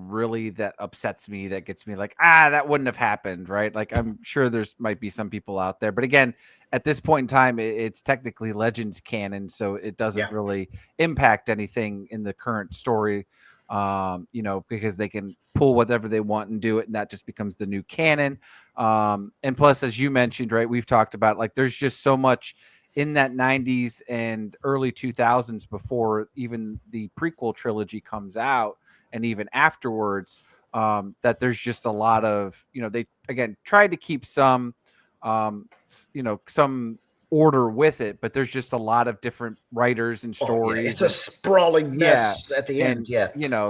Speaker 2: really that upsets me, that gets me like, that wouldn't have happened, right? Like, I'm sure might be some people out there, but again, at this point in time, it's technically Legends canon, so it doesn't really impact anything in the current story, because they can pull whatever they want and do it, and that just becomes the new canon. And plus, as you mentioned, right, we've talked about, like, there's just so much in that 90s and early 2000s before even the prequel trilogy comes out, and even afterwards, that there's just a lot of, they again tried to keep some some order with it, but there's just a lot of different writers and stories.
Speaker 1: It's a sprawling mess at the end.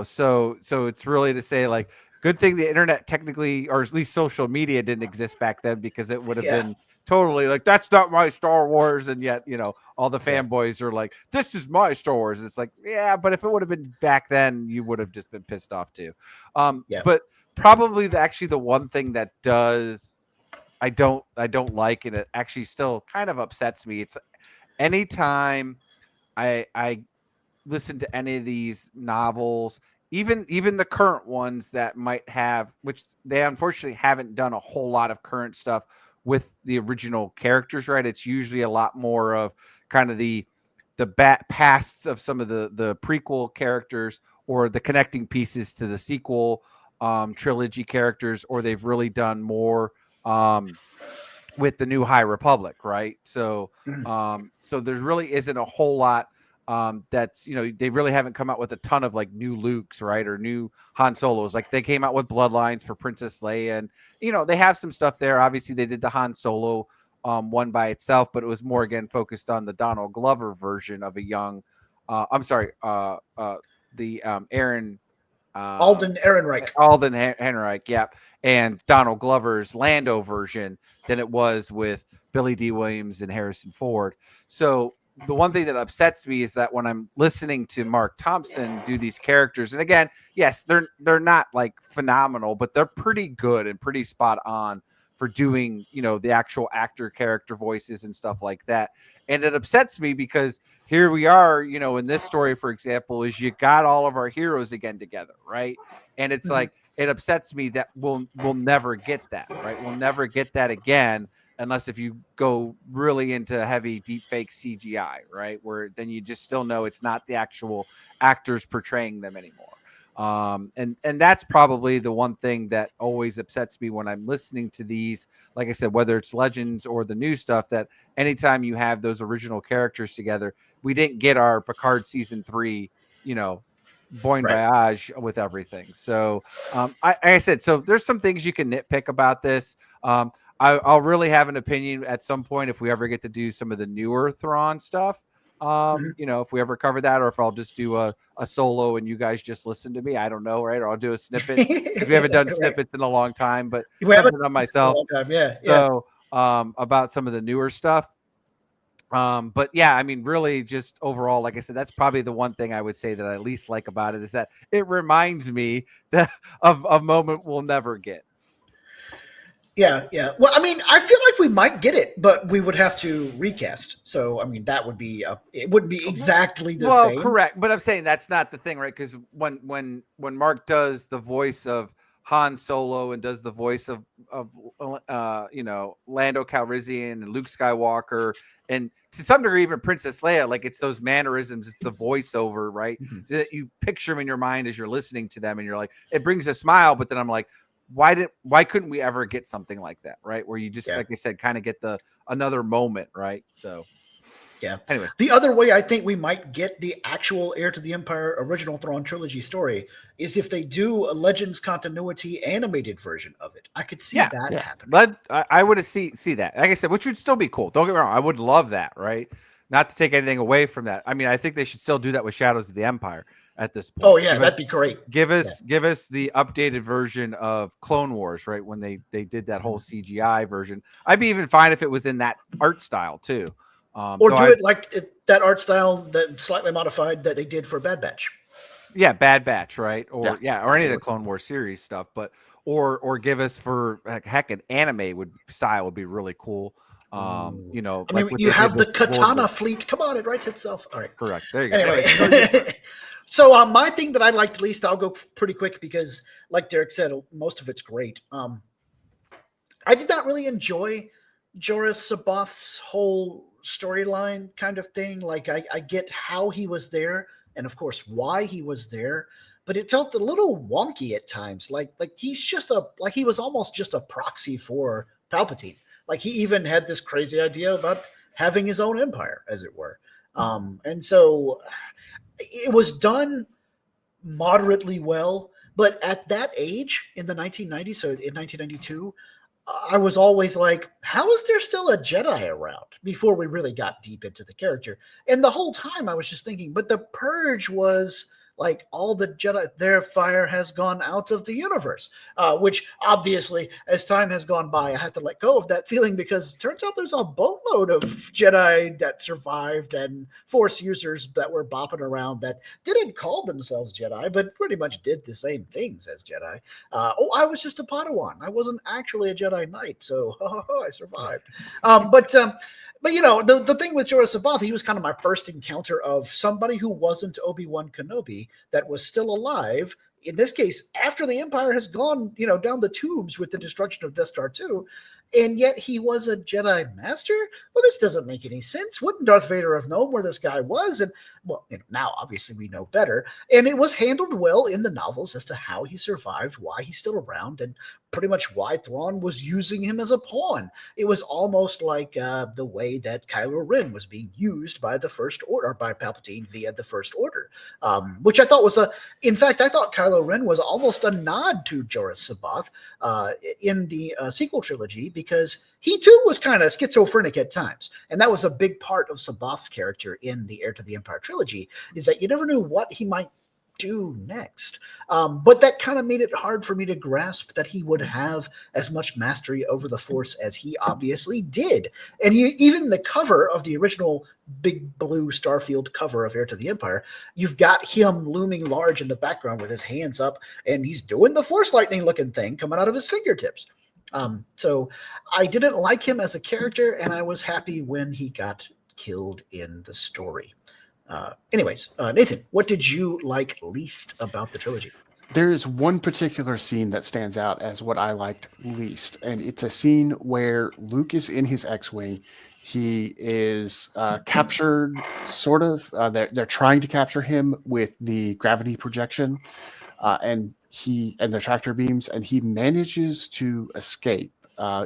Speaker 2: So it's really to say, like, good thing the internet technically, or at least social media, didn't exist back then, because it would have been totally like, that's not my Star Wars, and yet all the fanboys are like, this is my Star Wars. It's like, but if it would have been back then, you would have just been pissed off too. But probably the one thing that I don't like, and it actually still kind of upsets me, it's anytime I listen to any of these novels, even the current ones that might have, which they unfortunately haven't done a whole lot of current stuff with the original characters, right? It's usually a lot more of kind of the pasts of some of the prequel characters, or the connecting pieces to the sequel trilogy characters, or they've really done more with the new High Republic, right? So so there really isn't a whole lot that's, they really haven't come out with a ton of like new Lukes, right, or new Han Solos. Like, they came out with Bloodlines for Princess Leia, and they have some stuff there. Obviously, they did the Han Solo one by itself, but it was more, again, focused on the Donald Glover version of a young Aaron
Speaker 1: Alden Ehrenreich.
Speaker 2: Alden Ehrenreich, and Donald Glover's Lando version than it was with Billy D. Williams and Harrison Ford. So the one thing that upsets me is that when I'm listening to Mark Thompson do these characters, and again, yes, they're not like phenomenal, but they're pretty good and pretty spot on for doing, the actual actor character voices and stuff like that. And it upsets me because here we are, in this story, for example, is you got all of our heroes again together, right? And it's like, it upsets me that we'll never get that, right? We'll never get that again, unless if you go really into heavy deep fake CGI, right? Where then you just still know it's not the actual actors portraying them anymore. And that's probably the one thing that always upsets me when I'm listening to these, like I said, whether it's Legends or the new stuff, that anytime you have those original characters together, we didn't get our Picard season 3, bon voyage with everything. So, like I said, so there's some things you can nitpick about this. I'll really have an opinion at some point if we ever get to do some of the newer Thrawn stuff. If we ever cover that, or if I'll just do a solo and you guys just listen to me, I don't know, right? Or I'll do a snippet, because we haven't done snippets in a long time, but something on myself. So about some of the newer stuff. But yeah, I mean, really, just overall, like I said, that's probably the one thing I would say that I least like about it is that it reminds me that of a moment we'll never get.
Speaker 1: Yeah, yeah. Well, I mean, I feel like we might get it, but we would have to recast. So, I mean, that would be it wouldn't be exactly the
Speaker 2: Well,
Speaker 1: same.
Speaker 2: correct, but I'm saying that's not the thing, right? Because when Mark does the voice of Han Solo and does the voice of Lando Calrissian and Luke Skywalker and to some degree even Princess Leia, like it's those mannerisms, it's the voiceover, right?
Speaker 1: Mhm.
Speaker 2: So that you picture them in your mind as you're listening to them, and you're like, it brings a smile. But then I'm like, why couldn't we ever get something like that, right? Where you just like I said, kind of get the another moment, right? So.
Speaker 1: Yeah.
Speaker 2: Anyways,
Speaker 1: The other way I think we might get the actual Heir to the Empire original Thrawn trilogy story is if they do a Legends continuity animated version of it. I could see that happen.
Speaker 2: But I would see that. Like I said, which would still be cool. Don't get me wrong. I would love that, right? Not to take anything away from that. I mean, I think they should still do that with Shadows of the Empire at this point.
Speaker 1: Oh yeah, that'd be great.
Speaker 2: Give us the updated version of Clone Wars, right? When they did that whole CGI version. I'd be even fine if it was in that art style too.
Speaker 1: Or do it like that art style that slightly modified that they did for Bad Batch.
Speaker 2: Yeah, Bad Batch, right? Or or any of the Clone Wars series stuff, but or give us for heck an anime style would be really cool.
Speaker 1: I mean, you have the Katana fleet. Come on, it writes itself. All right,
Speaker 2: correct. There you
Speaker 1: go. Anyway, so my thing that I liked least, I'll go pretty quick because, like Derek said, most of it's great. I did not really enjoy Jorah Sabath's whole storyline kind of thing. Like I get how he was there and of course why he was there, but it felt a little wonky at times. Like he's just he was almost just a proxy for Palpatine. Like he even had this crazy idea about having his own empire, as it were. And so it was done moderately well, but at that age in the 1990s, so in 1992, I was always like, how is there still a Jedi around before we really got deep into the character? And the whole time I was just thinking, but the Purge was like all the Jedi, their fire has gone out of the universe, which obviously as time has gone by, I had to let go of that feeling because it turns out there's a boatload of Jedi that survived and Force users that were bopping around that didn't call themselves Jedi, but pretty much did the same things as Jedi. I was just a Padawan. I wasn't actually a Jedi Knight, so I survived. But you know, the thing with Jorah Sabath, he was kind of my first encounter of somebody who wasn't Obi-Wan Kenobi that was still alive. In this case, after the Empire has gone, down the tubes with the destruction of Death Star 2, and yet he was a Jedi Master? Well, this doesn't make any sense. Wouldn't Darth Vader have known where this guy was? And, well, now obviously we know better. And it was handled well in the novels as to how he survived, why he's still around, and pretty much why Thrawn was using him as a pawn. It was almost like the way that Kylo Ren was being used by the First Order, by Palpatine via the First Order, which I thought was in fact, I thought Kylo Ren was almost a nod to Jorah Sabath in the sequel trilogy, because he too was kind of schizophrenic at times. And that was a big part of Sabath's character in the Heir to the Empire trilogy, is that you never knew what he might do next. But that kind of made it hard for me to grasp that he would have as much mastery over the Force as he obviously did. And even the cover of the original big blue Starfield cover of Heir to the Empire, you've got him looming large in the background with his hands up, and he's doing the Force lightning looking thing coming out of his fingertips. So I didn't like him as a character, and I was happy when he got killed in the story. Anyways, Nathan, what did you like least about the trilogy?
Speaker 3: There is one particular scene that stands out as what I liked least, and it's a scene where Luke is in his X-Wing. He is captured, sort of. They're trying to capture him with the gravity projection, and the tractor beams, and he manages to escape.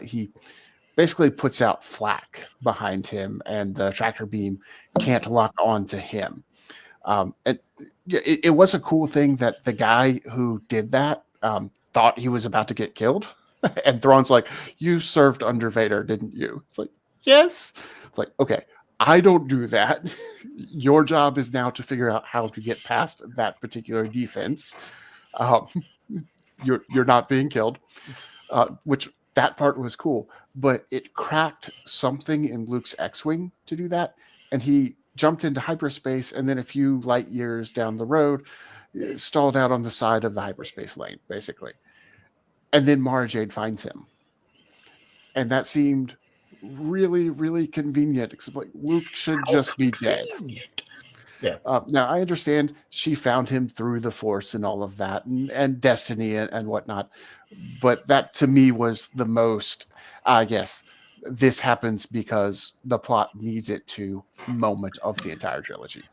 Speaker 3: He basically puts out flak behind him, and the tractor beam can't lock on to him. It was a cool thing that the guy who did that thought he was about to get killed. And Thrawn's like, you served under Vader, didn't you? It's like, yes. It's like, okay, I don't do that. Your job is now to figure out how to get past that particular defense. You're not being killed, which that part was cool, but it cracked something in Luke's X-wing to do that, and he jumped into hyperspace, and then a few light years down the road, stalled out on the side of the hyperspace lane, basically. And then Mara Jade finds him, and that seemed really, really convenient. Except like Luke should just be dead.
Speaker 1: Yeah.
Speaker 3: Now I understand she found him through the Force and all of that, and destiny and whatnot, but that to me was the most. Yes, this happens because the plot needs it to moment of the entire trilogy.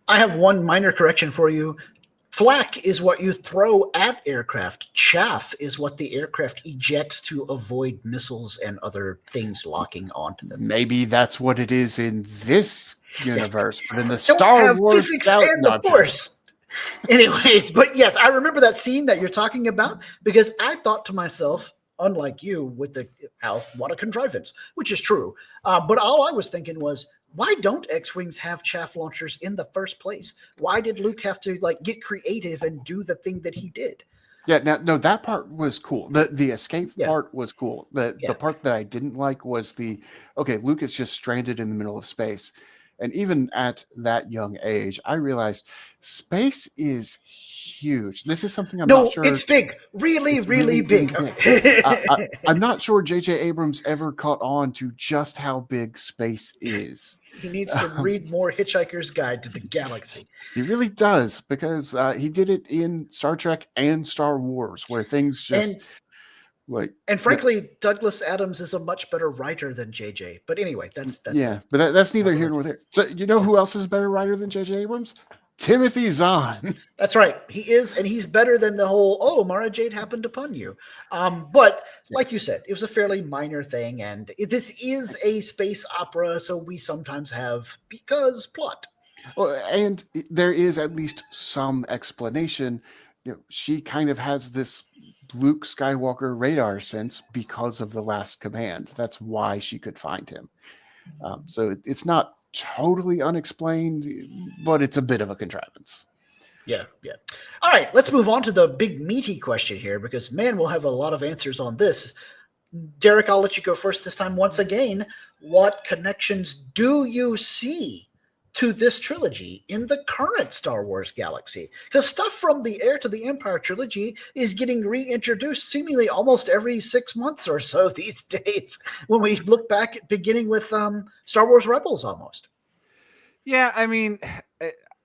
Speaker 1: I have one minor correction for you. Flak is what you throw at aircraft. Chaff is what the aircraft ejects to avoid missiles and other things locking onto them.
Speaker 3: Maybe that's what it is in this universe, but in the Star Wars
Speaker 1: physics and the Force. Anyways, but yes, I remember that scene that you're talking about because I thought to myself, unlike you, with the what a contrivance, which is true. But all I was thinking was, why don't X-Wings have chaff launchers in the first place? Why did Luke have to get creative and do the thing that he did?
Speaker 3: Yeah, no, that part was cool. The escape part was cool. The part that I didn't like was Luke is just stranded in the middle of space. And even at that young age, I realized space is huge. This is something I'm not sure.
Speaker 1: It's big. Really, really big.
Speaker 3: I'm not sure J.J. Abrams ever caught on to just how big space is.
Speaker 1: He needs to read more Hitchhiker's Guide to the Galaxy.
Speaker 3: He really does, because he did it in Star Trek and Star Wars, where things just
Speaker 1: and frankly, Douglas Adams is a much better writer than JJ. But anyway, that's
Speaker 3: but that's neither here nor there. So you know who else is a better writer than J.J. Abrams? Timothy Zahn.
Speaker 1: That's right. He is, and he's better than the whole Mara Jade happened upon you. But like you said, it was a fairly minor thing, and this is a space opera, so we sometimes have because plot.
Speaker 3: Well, and there is at least some explanation. She kind of has this Luke Skywalker radar sense because of the last command. That's why she could find him. So it's not totally unexplained, but it's a bit of a contrivance.
Speaker 1: Yeah. All right, let's move on to the big meaty question here, because man, we'll have a lot of answers on this. Derek, I'll let you go first this time. Once again, what connections do you see to this trilogy in the current Star Wars galaxy? Because stuff from the Heir to the Empire trilogy is getting reintroduced seemingly almost every 6 months or so these days when we look back at beginning with Star Wars Rebels almost.
Speaker 2: Yeah, I mean,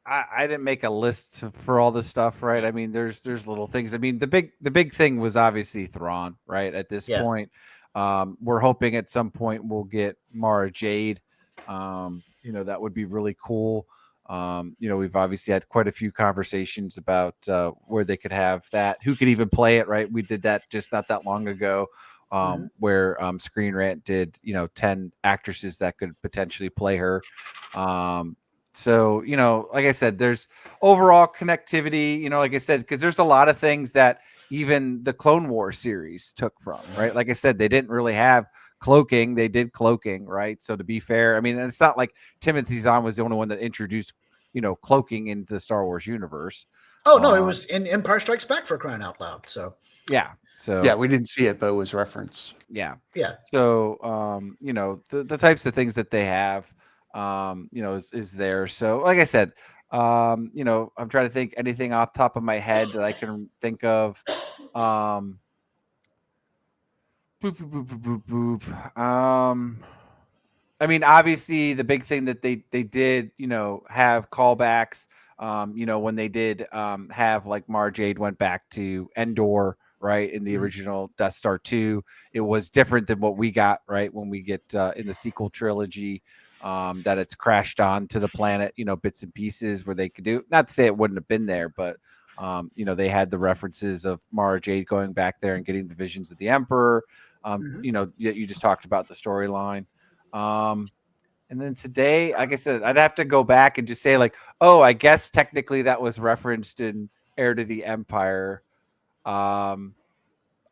Speaker 2: I didn't make a list for all this stuff, right? I mean, there's little things. I mean, the big thing was obviously Thrawn, right? At this point, we're hoping at some point we'll get Mara Jade. That would be really cool. We've obviously had quite a few conversations about where they could have that, who could even play it, right? We did that just not that long ago, where Screen Rant did, 10 actresses that could potentially play her. So, like I said, there's overall connectivity, like I said, because there's a lot of things that even the Clone Wars series took from, right? Like I said, they didn't really have cloaking. They did cloaking, right? So to be fair, I mean, it's not like Timothy Zahn was the only one that introduced, cloaking into the Star Wars universe.
Speaker 1: Oh, no, it was in Empire Strikes Back, for crying out loud. So,
Speaker 2: yeah. So,
Speaker 3: yeah, we didn't see it, but it was referenced.
Speaker 2: Yeah.
Speaker 1: Yeah.
Speaker 2: So, the types of things that they have, is there. So, like I said, I'm trying to think anything off the top of my head that I can think of. I mean, obviously the big thing that they did, have callbacks, when they did have like Mara Jade went back to Endor, right, in the original Death Star 2. It was different than what we got, right, when we get in the sequel trilogy, that it's crashed onto the planet, bits and pieces where they could do, not to say it wouldn't have been there, but they had the references of Mara Jade going back there and getting the visions of the Emperor. You just talked about the storyline. And then today, like I said, I'd have to go back and just say like, oh, I guess technically that was referenced in Heir to the Empire. I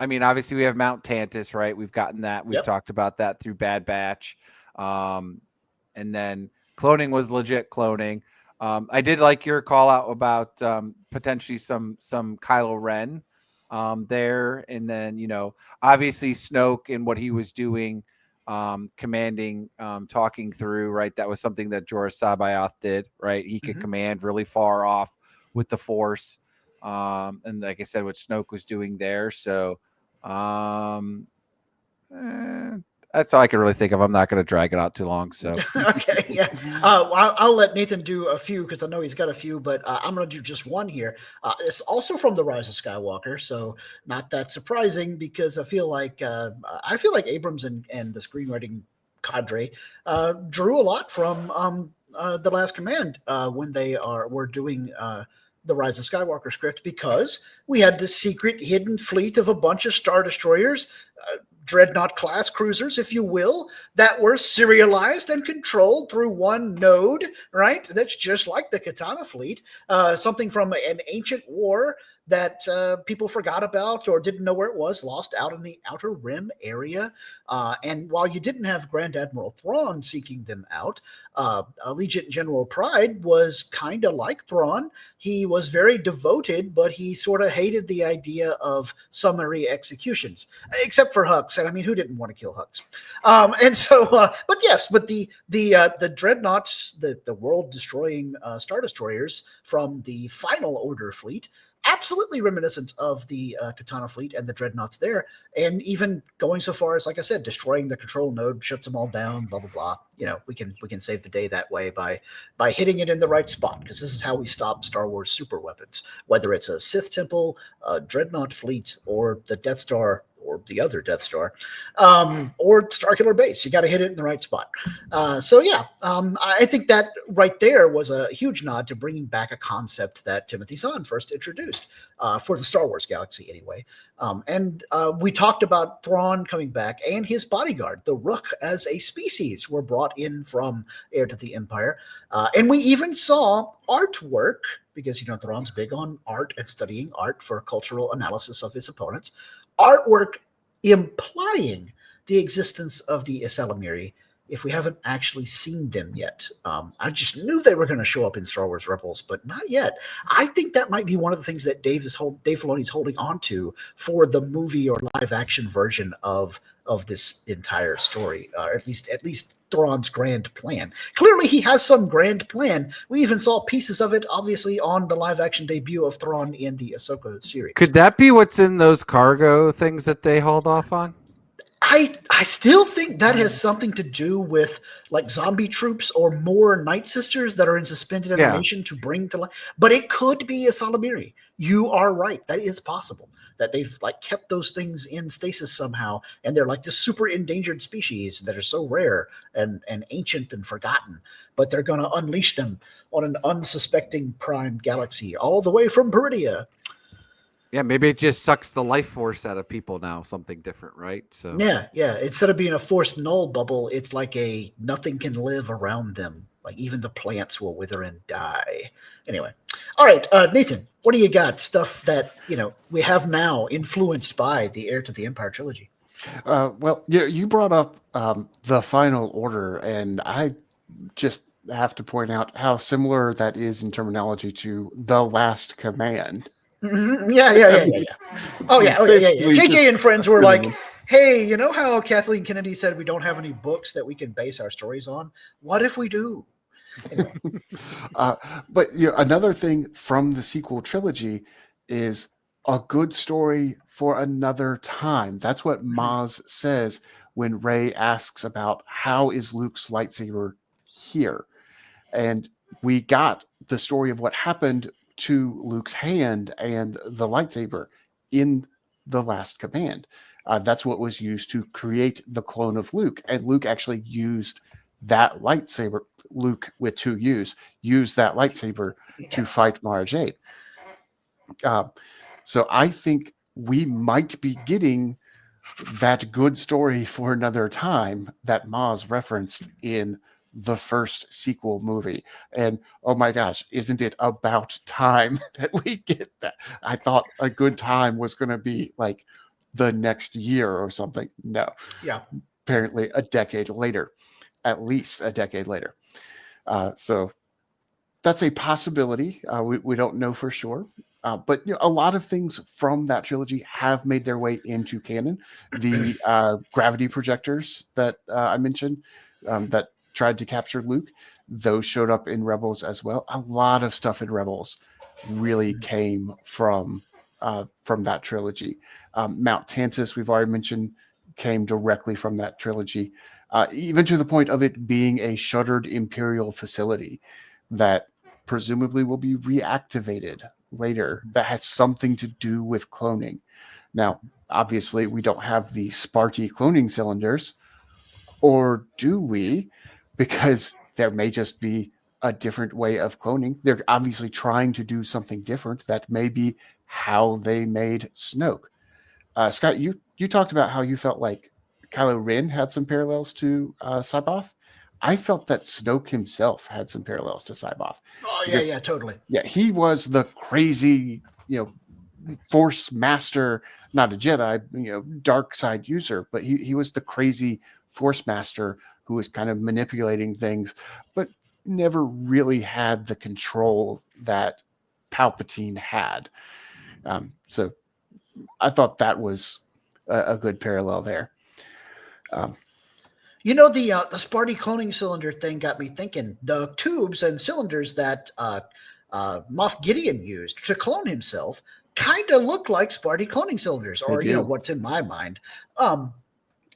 Speaker 2: mean, obviously we have Mount Tantus, right? We've gotten that. We've talked about that through Bad Batch. And then cloning was legit cloning. I did like your call out about potentially some Kylo Ren there, and then obviously Snoke and what he was doing, commanding, talking through, right? That was something that Jorah Sabaoth did, right? He could command really far off with the Force, and like I said, what Snoke was doing there. So that's all I can really think of. I'm not going to drag it out too long. So
Speaker 1: okay, yeah. I'll let Nathan do a few because I know he's got a few, but I'm going to do just one here. It's also from The Rise of Skywalker, so not that surprising because I feel like Abrams and the screenwriting cadre drew a lot from The Last Command when they were doing the Rise of Skywalker script, because we had this secret hidden fleet of a bunch of Star Destroyers, dreadnought class cruisers, if you will, that were serialized and controlled through one node, right? That's just like the Katana fleet, something from an ancient war that people forgot about or didn't know where it was, lost out in the Outer Rim area. And while you didn't have Grand Admiral Thrawn seeking them out, Allegiant General Pride was kind of like Thrawn. He was very devoted, but he sort of hated the idea of summary executions, except for Hux. And I mean, who didn't want to kill Hux? But the dreadnoughts, the world-destroying Star Destroyers from the Final Order fleet, absolutely reminiscent of the Katana fleet and the dreadnoughts there, and even going so far as, like I said, destroying the control node, shuts them all down, blah blah blah. We can save the day that way by hitting it in the right spot, because this is how we stop Star Wars super weapons, whether it's a Sith temple, a dreadnought fleet, or the Death Star, or the other Death Star, or Starkiller Base. You got to hit it in the right spot. I think that right there was a huge nod to bringing back a concept that Timothy Zahn first introduced for the Star Wars galaxy anyway. We talked about Thrawn coming back, and his bodyguard, the Rook, as a species, were brought in from Heir to the Empire. And we even saw artwork, because Thrawn's big on art and studying art for cultural analysis of his opponents. Artwork implying the existence of the Isalamiri, if we haven't actually seen them yet. I just knew they were going to show up in Star Wars Rebels, but not yet. I think that might be one of the things that Dave Filoni's holding on to for the movie or live action version of this entire story, or at least Thrawn's grand plan. Clearly, he has some grand plan. We even saw pieces of it, obviously, on the live action debut of Thrawn in the Ahsoka series.
Speaker 2: Could that be what's in those cargo things that they hauled off on?
Speaker 1: I still think that has something to do with like zombie troops or more Night Sisters that are in suspended animation to bring to life. But it could be a Salamiri. You are right. That is possible. That they've like kept those things in stasis somehow, and they're like this super endangered species that are so rare and ancient and forgotten. But they're going to unleash them on an unsuspecting prime galaxy all the way from Peridia.
Speaker 2: Yeah, maybe it just sucks the life force out of people now, something different, right? So
Speaker 1: yeah. Instead of being a forced null bubble, it's like a nothing can live around them. Like even the plants will wither and die. Anyway. All right, Nathan, what do you got? Stuff that, we have now influenced by the Heir to the Empire trilogy.
Speaker 3: Well, you brought up the Final Order, and I just have to point out how similar that is in terminology to The Last Command.
Speaker 1: Mm-hmm. Yeah. Oh, yeah. JJ and friends were like, hey, you know how Kathleen Kennedy said we don't have any books that we can base our stories on? What if we do? Anyway.
Speaker 3: But another thing from the sequel trilogy is a good story for another time. That's what Maz says when Rey asks about how is Luke's lightsaber here. And we got the story of what happened to Luke's hand and the lightsaber in The Last Command. That's what was used to create the clone of Luke. And Luke actually used that lightsaber. Luke, with 2 U's, used that lightsaber to fight Mara Jade. So I think we might be getting that good story for another time that Maz referenced in the first sequel movie. And oh my gosh, isn't it about time that we get that? I thought a good time was going to be like the next year or something. No.
Speaker 1: Yeah.
Speaker 3: Apparently a decade later, at least a decade later. So that's a possibility. We don't know for sure. But a lot of things from that trilogy have made their way into canon. The gravity projectors that I mentioned that tried to capture Luke, those showed up in Rebels as well. A lot of stuff in Rebels really came from that trilogy. Mount Tantus, we've already mentioned, came directly from that trilogy, even to the point of it being a shuttered Imperial facility that presumably will be reactivated later that has something to do with cloning. Now, obviously, we don't have the Sparty cloning cylinders, or do we? Because there may just be a different way of cloning. They're obviously trying to do something different. That may be how they made Snoke. Scott, you talked about how you felt like Kylo Ren had some parallels to Cyboth. I felt that Snoke himself had some parallels to Cyboth.
Speaker 1: Oh
Speaker 3: Because,
Speaker 1: yeah, totally.
Speaker 3: yeah, he was the crazy, Force master, not a Jedi, dark side user, but he was the crazy Force master who was kind of manipulating things, but never really had the control that Palpatine had. So I thought that was a good parallel there.
Speaker 1: The Sparty cloning cylinder thing got me thinking. The tubes and cylinders that Moff Gideon used to clone himself kind of look like Sparty cloning cylinders, or what's in my mind,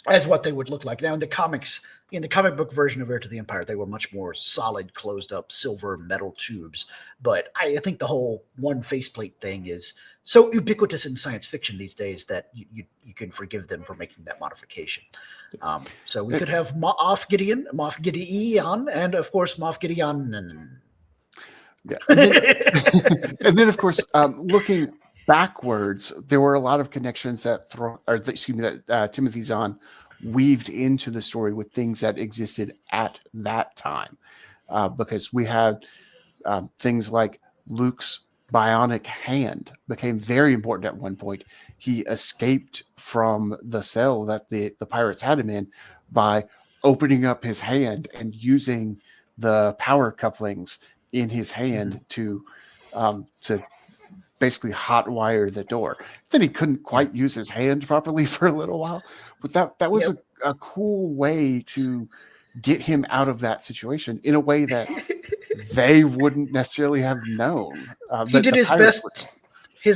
Speaker 1: as what they would look like. Now in the comics, in the comic book version of Heir to the Empire, they were much more solid, closed up silver metal tubes. But I think the whole one faceplate thing is so ubiquitous in science fiction these days that you can forgive them for making that modification. So we could have Moff Gideon, and of course Moff Gideon.
Speaker 3: Yeah. And then of course, looking backwards, there were a lot of connections that Timothy Zahn weaved into the story with things that existed at that time, because we had things like Luke's bionic hand became very important at one point. He escaped from the cell that the pirates had him in by opening up his hand and using the power couplings in his hand to basically hotwire the door. Then he couldn't quite use his hand properly for a little while, but that was a cool way to get him out of that situation in a way that they wouldn't necessarily have known.
Speaker 1: He did his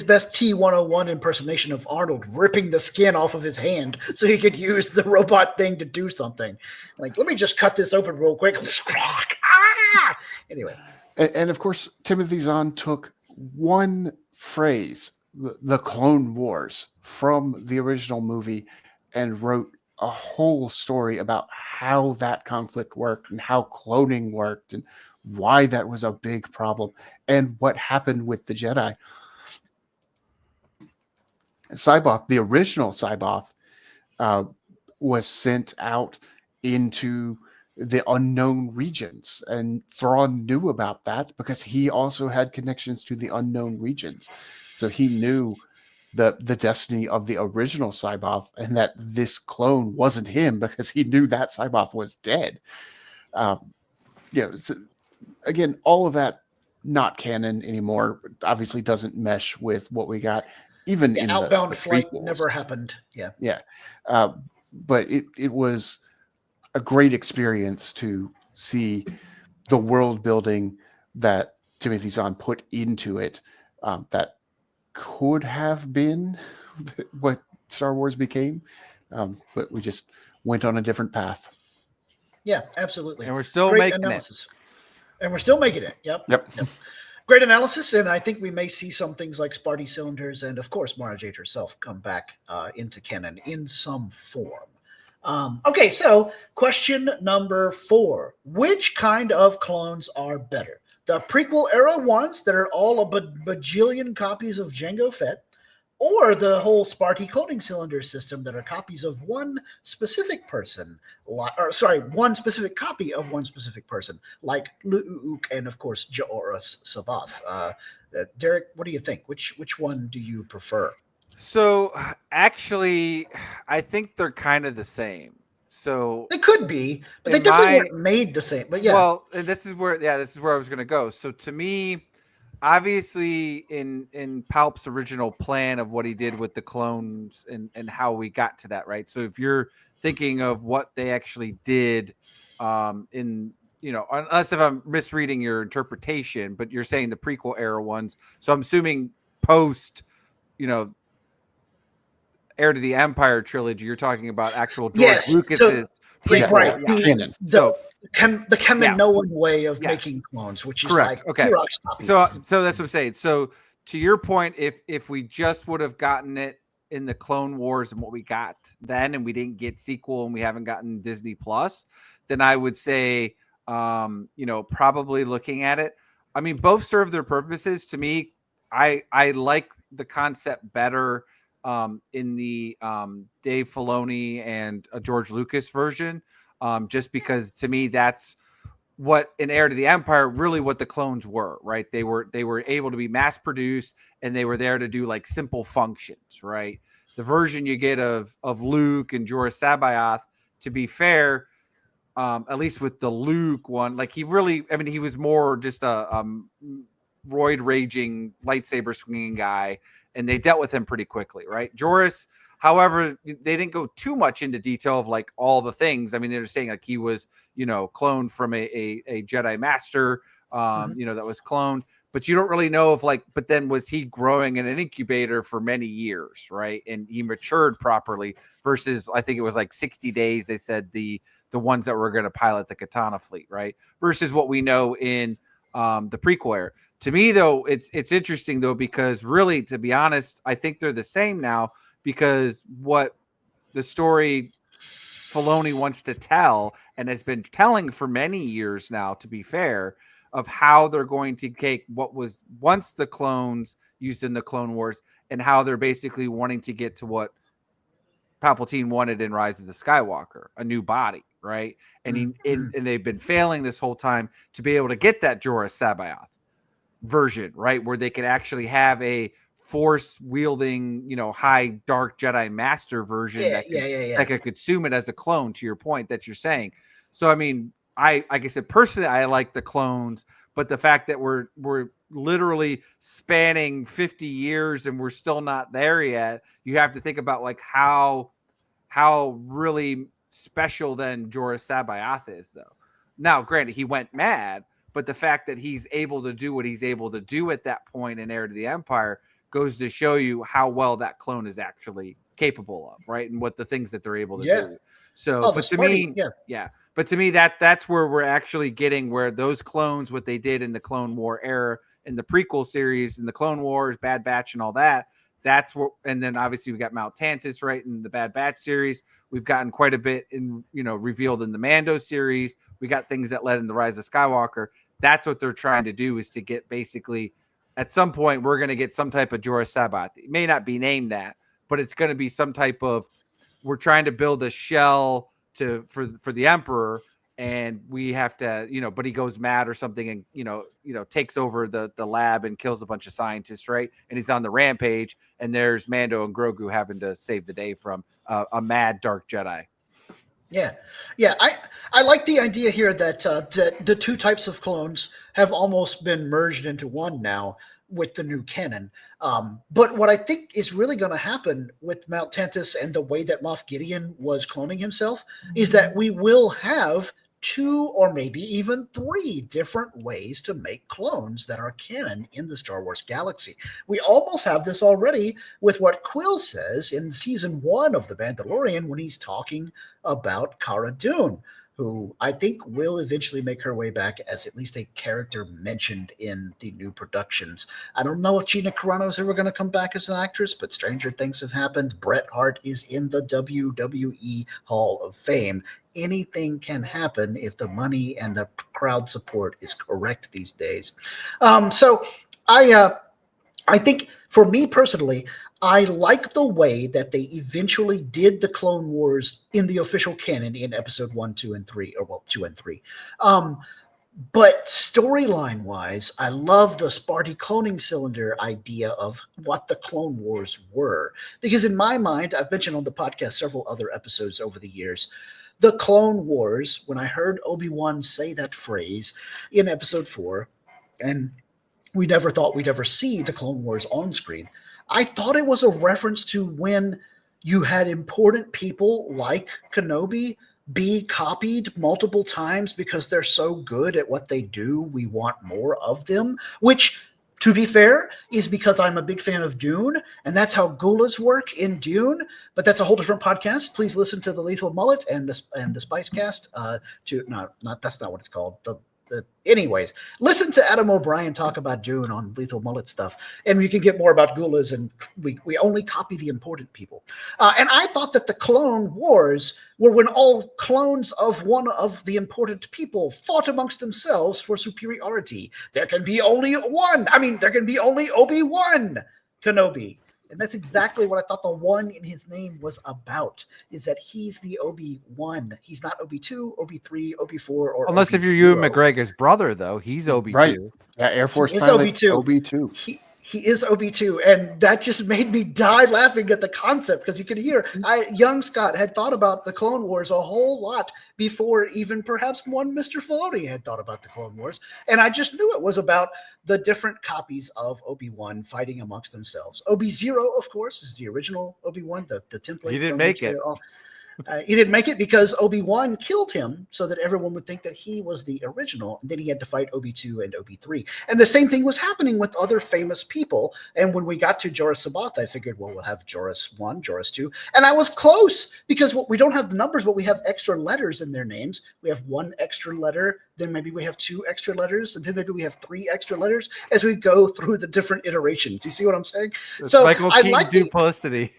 Speaker 1: best T-101 impersonation of Arnold, ripping the skin off of his hand so he could use the robot thing to do something. Like, let me just cut this open real quick. Anyway.
Speaker 3: And of course, Timothy Zahn took one phrase, the Clone Wars, from the original movie and wrote a whole story about how that conflict worked and how cloning worked and why that was a big problem and what happened with the Jedi. Cyboth, the original Cyboth, was sent out into the unknown regions, and Thrawn knew about that because he also had connections to the unknown regions. So he knew the destiny of the original Cyboth and that this clone wasn't him because he knew that Cyboth was dead. So again, all of that not canon anymore. Obviously doesn't mesh with what we got. Even in
Speaker 1: Outbound
Speaker 3: the
Speaker 1: flight
Speaker 3: prequels.
Speaker 1: never happened. Yeah.
Speaker 3: But it was a great experience to see the world building that Timothy Zahn put into it. That could have been what Star Wars became, but we just went on a different path.
Speaker 1: Yeah, absolutely.
Speaker 2: And we're still
Speaker 1: Great
Speaker 2: making
Speaker 1: analysis. And we're still making it. Yep. Great analysis, and I think we may see some things like Sparty cylinders and, of course, Mara Jade herself come back into canon in some form. Okay, so question number 4. Which kind of clones are better? The prequel era ones that are all a bajillion copies of Jango Fett, or the whole Sparty cloning cylinder system that are copies of one specific person, one specific copy of one specific person, like Luke and, of course, Joruus C'baoth. Derek, what do you think? Which one do you prefer?
Speaker 2: So, actually, I think they're kind of the same. So
Speaker 1: they could be, but they definitely weren't made the same. But yeah.
Speaker 2: Well, this is where I was going to go. So to me, obviously in Palp's original plan of what he did with the clones and how we got to that, right? So if you're thinking of what they actually did in, unless if I'm misreading your interpretation, but you're saying the prequel era ones. So I'm assuming post, you know, Heir to the Empire trilogy, you're talking about actual George Lucas's prequel.
Speaker 3: Canon.
Speaker 1: The Kaminoan way of making clones, which is
Speaker 2: correct.
Speaker 1: like
Speaker 2: Okay.
Speaker 1: Xerox copies.
Speaker 2: So that's what I'm saying. So to your point, if we just would have gotten it in the Clone Wars and what we got then, and we didn't get sequel and we haven't gotten Disney Plus, then I would say, probably looking at it. I mean, both serve their purposes. To me, I like the concept better in the Dave Filoni and George Lucas version, just because to me that's what in Heir to the Empire really what the clones were, right? They were able to be mass produced and they were there to do like simple functions, right? The version you get of Luke and Jorah Sabaoth, to be fair, at least with the Luke one, like he was more just a roid raging lightsaber swinging guy, and they dealt with him pretty quickly, right? Joris, however, they didn't go too much into detail of like all the things. I mean, they're just saying like he was, cloned from a Jedi master, that was cloned, but you don't really know if but then was he growing in an incubator for many years, right? And he matured properly versus I think it was like 60 days. They said the ones that were going to pilot the Katana fleet, right? Versus what we know in the prequel era. To me, though, it's interesting, though, because really, to be honest, I think they're the same now because what the story Filoni wants to tell and has been telling for many years now, to be fair, of how they're going to take what was once the clones used in the Clone Wars and how they're basically wanting to get to what Palpatine wanted in Rise of the Skywalker, a new body, right? And and they've been failing this whole time to be able to get that Jorah Sabaoth version, right, where they could actually have a force wielding, high dark Jedi master version that could consume it as a clone, to your point that you're saying. So I mean, like I said, personally I like the clones, but the fact that we're literally spanning 50 years and we're still not there yet, you have to think about like how really special then Jorah Sabaoth is, though. Now granted, he went mad, but the fact that he's able to do what he's able to do at that point in Heir to the Empire goes to show you how well that clone is actually capable of, right? And what the things that they're able to do. So, but to me, but to me, that's where we're actually getting where those clones, what they did in the Clone War era, in the prequel series, in the Clone Wars, Bad Batch, and all that. That's what, and then obviously we got Mount Tantus, right, in the Bad Batch series. We've gotten quite a bit in, revealed in the Mando series. We got things that led in the Rise of Skywalker. That's what they're trying to do, is to get basically at some point we're going to get some type of Jorah Sabaoth. It may not be named that, but it's going to be some type of, we're trying to build a shell for the Emperor, and we have to, but he goes mad or something and, takes over the lab and kills a bunch of scientists, right? And he's on the rampage, and there's Mando and Grogu having to save the day from a mad dark Jedi.
Speaker 1: Yeah. I like the idea here that the two types of clones have almost been merged into one now with the new canon. But what I think is really going to happen with Mount Tantus and the way that Moff Gideon was cloning himself is that we will have 2 or maybe even 3 different ways to make clones that are canon in the Star Wars galaxy. We almost have this already with what Quill says in season 1 of The Mandalorian when he's talking about Cara Dune, who I think will eventually make her way back as at least a character mentioned in the new productions. I don't know if Gina Carano is ever going to come back as an actress, but stranger things have happened. Bret Hart is in the WWE Hall of Fame. Anything can happen if the money and the crowd support is correct these days. So I think for me personally, I like the way that they eventually did the Clone Wars in the official canon in episode 1, 2, and 3, or well, 2 and 3. But storyline wise, I love the Sparty cloning cylinder idea of what the Clone Wars were. Because in my mind, I've mentioned on the podcast several other episodes over the years, the Clone Wars, when I heard Obi-Wan say that phrase in episode 4, and we never thought we'd ever see the Clone Wars on screen. I thought it was a reference to when you had important people like Kenobi be copied multiple times because they're so good at what they do. We want more of them, which, to be fair, is because I'm a big fan of Dune, and that's how Gulas work in Dune. But that's a whole different podcast. Please listen to the Lethal Mullet and the Spice Cast. That's not what it's called. Anyways, listen to Adam O'Brien talk about Dune on Lethal Mullet stuff, and you can get more about Gulas, and we only copy the important people. And I thought that the Clone Wars were when all clones of one of the important people fought amongst themselves for superiority. There can be only one. I mean, there can be only Obi-Wan Kenobi. And that's exactly what I thought the one in his name was about, is that he's the Obi-Wan. He's not Obi-2, Obi-3, Obi-4, or
Speaker 2: unless
Speaker 1: Obi-0.
Speaker 2: if you're Ewan McGregor's brother, though, he's Obi-2.
Speaker 3: Right. Yeah, Air Force
Speaker 1: He is
Speaker 3: pilot,
Speaker 1: Obi-2.
Speaker 3: Obi-2.
Speaker 1: He is Obi-2, and that just made me die laughing at the concept, because you could hear young Scott had thought about the Clone Wars a whole lot before even perhaps one Mr. Filoni had thought about the Clone Wars, and I just knew it was about the different copies of Obi-Wan fighting amongst themselves. Obi-0, of course, is the original Obi-Wan, the template.
Speaker 2: He didn't make it.
Speaker 1: He didn't make it because Obi-Wan killed him so that everyone would think that he was the original. And then he had to fight Obi-2 and Obi-3. And the same thing was happening with other famous people. And when we got to Jorah Sabath, I figured, well, we'll have Jorah 1, Jorah 2. And I was close because we don't have the numbers, but we have extra letters in their names. We have one extra letter. Then maybe we have 2 extra letters. And then maybe we have 3 extra letters as we go through the different iterations. You see what I'm saying?
Speaker 2: So Michael Keaton duplicity.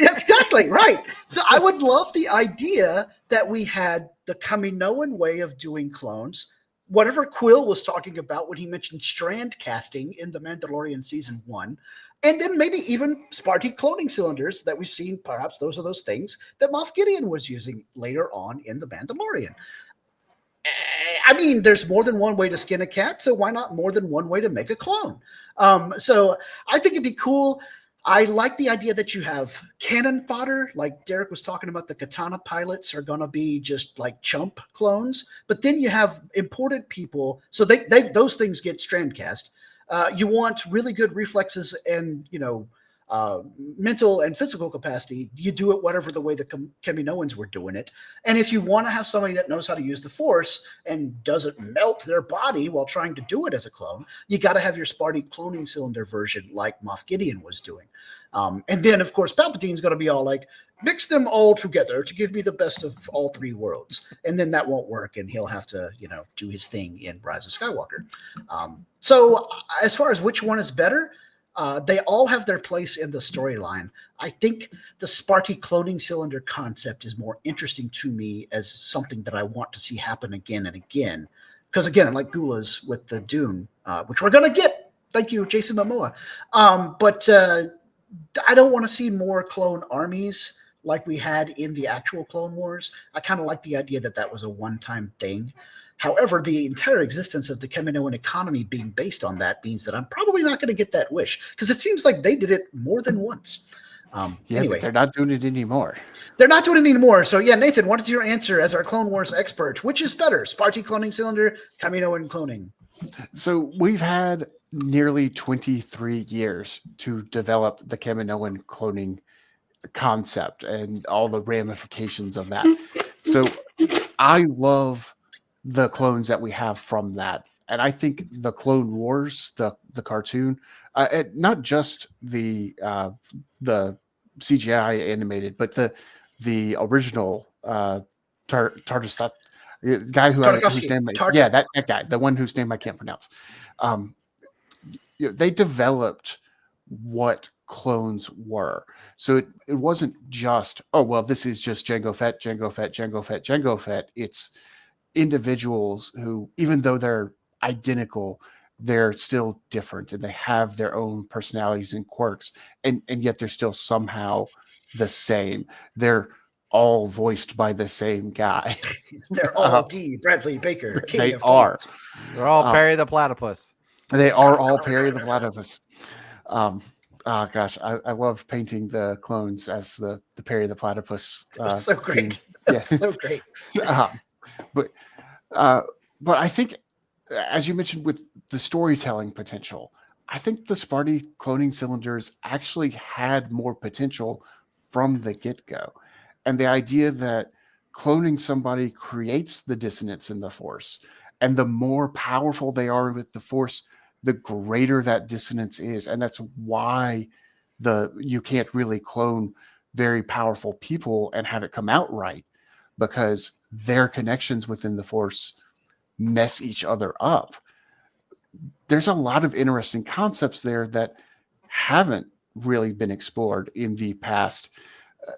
Speaker 1: Exactly, right. So I would love the idea that we had the Kaminoan way of doing clones, whatever Quill was talking about when he mentioned strand casting in The Mandalorian Season 1, and then maybe even Sparty cloning cylinders that we've seen. Perhaps those are those things that Moff Gideon was using later on in The Mandalorian. I mean, there's more than one way to skin a cat, so why not more than one way to make a clone? So I think it'd be cool. I like the idea that you have cannon fodder, like Derek was talking about. The Katana pilots are going to be just like chump clones, but then you have important people, so they those things get strand cast. You want really good reflexes and mental and physical capacity. You do it whatever the way the Kaminoans were doing it. And if you want to have somebody that knows how to use the Force and doesn't melt their body while trying to do it as a clone, you got to have your Sparty cloning cylinder version like Moff Gideon was doing. And then, of course, Palpatine's going to be all like, mix them all together to give me the best of all 3 worlds. And then that won't work, and he'll have to, do his thing in Rise of Skywalker. So as far as which one is better, they all have their place in the storyline. I think the Sparty cloning cylinder concept is more interesting to me as something that I want to see happen again and again. Because again, like Gulas with the Dune, which we're going to get. Thank you, Jason Momoa. But I don't want to see more clone armies like we had in the actual Clone Wars. I kind of like the idea that that was a one-time thing. However, the entire existence of the Kaminoan economy being based on that means that I'm probably not going to get that wish, because it seems like they did it more than once. Anyway,
Speaker 3: but they're not doing it anymore.
Speaker 1: They're not doing it anymore. So, yeah, Nathan, what is your answer as our Clone Wars expert? Which is better, Sparty cloning cylinder, Kaminoan cloning?
Speaker 3: So we've had nearly 23 years to develop the Kaminoan cloning concept and all the ramifications of that. So I love the clones that we have from that. And I think the Clone Wars, the cartoon, not just the CGI animated, but the original Tartakovsky, the guy whose name, that guy, the one whose name I can't pronounce. They developed what clones were. So it wasn't just, this is just Jango Fett, Jango Fett, Jango Fett, Jango Fett. It's individuals who, even though they're identical, they're still different, and they have their own personalities and quirks, and yet they're still somehow the same. They're all voiced by the same guy.
Speaker 1: They're all D. Bradley Baker.
Speaker 3: They are.
Speaker 2: They're all Perry the Platypus.
Speaker 3: They are all Perry the Platypus. Gosh, I love painting the clones as the Perry the Platypus.
Speaker 1: That's so great. That's so great.
Speaker 3: But I think as you mentioned with the storytelling potential, I think the Sparty cloning cylinders actually had more potential from the get-go. And the idea that cloning somebody creates the dissonance in the Force, and the more powerful they are with the Force, the greater that dissonance is. And that's why you can't really clone very powerful people and have it come out right, because their connections within the Force mess each other up. There's a lot of interesting concepts there that haven't really been explored in the past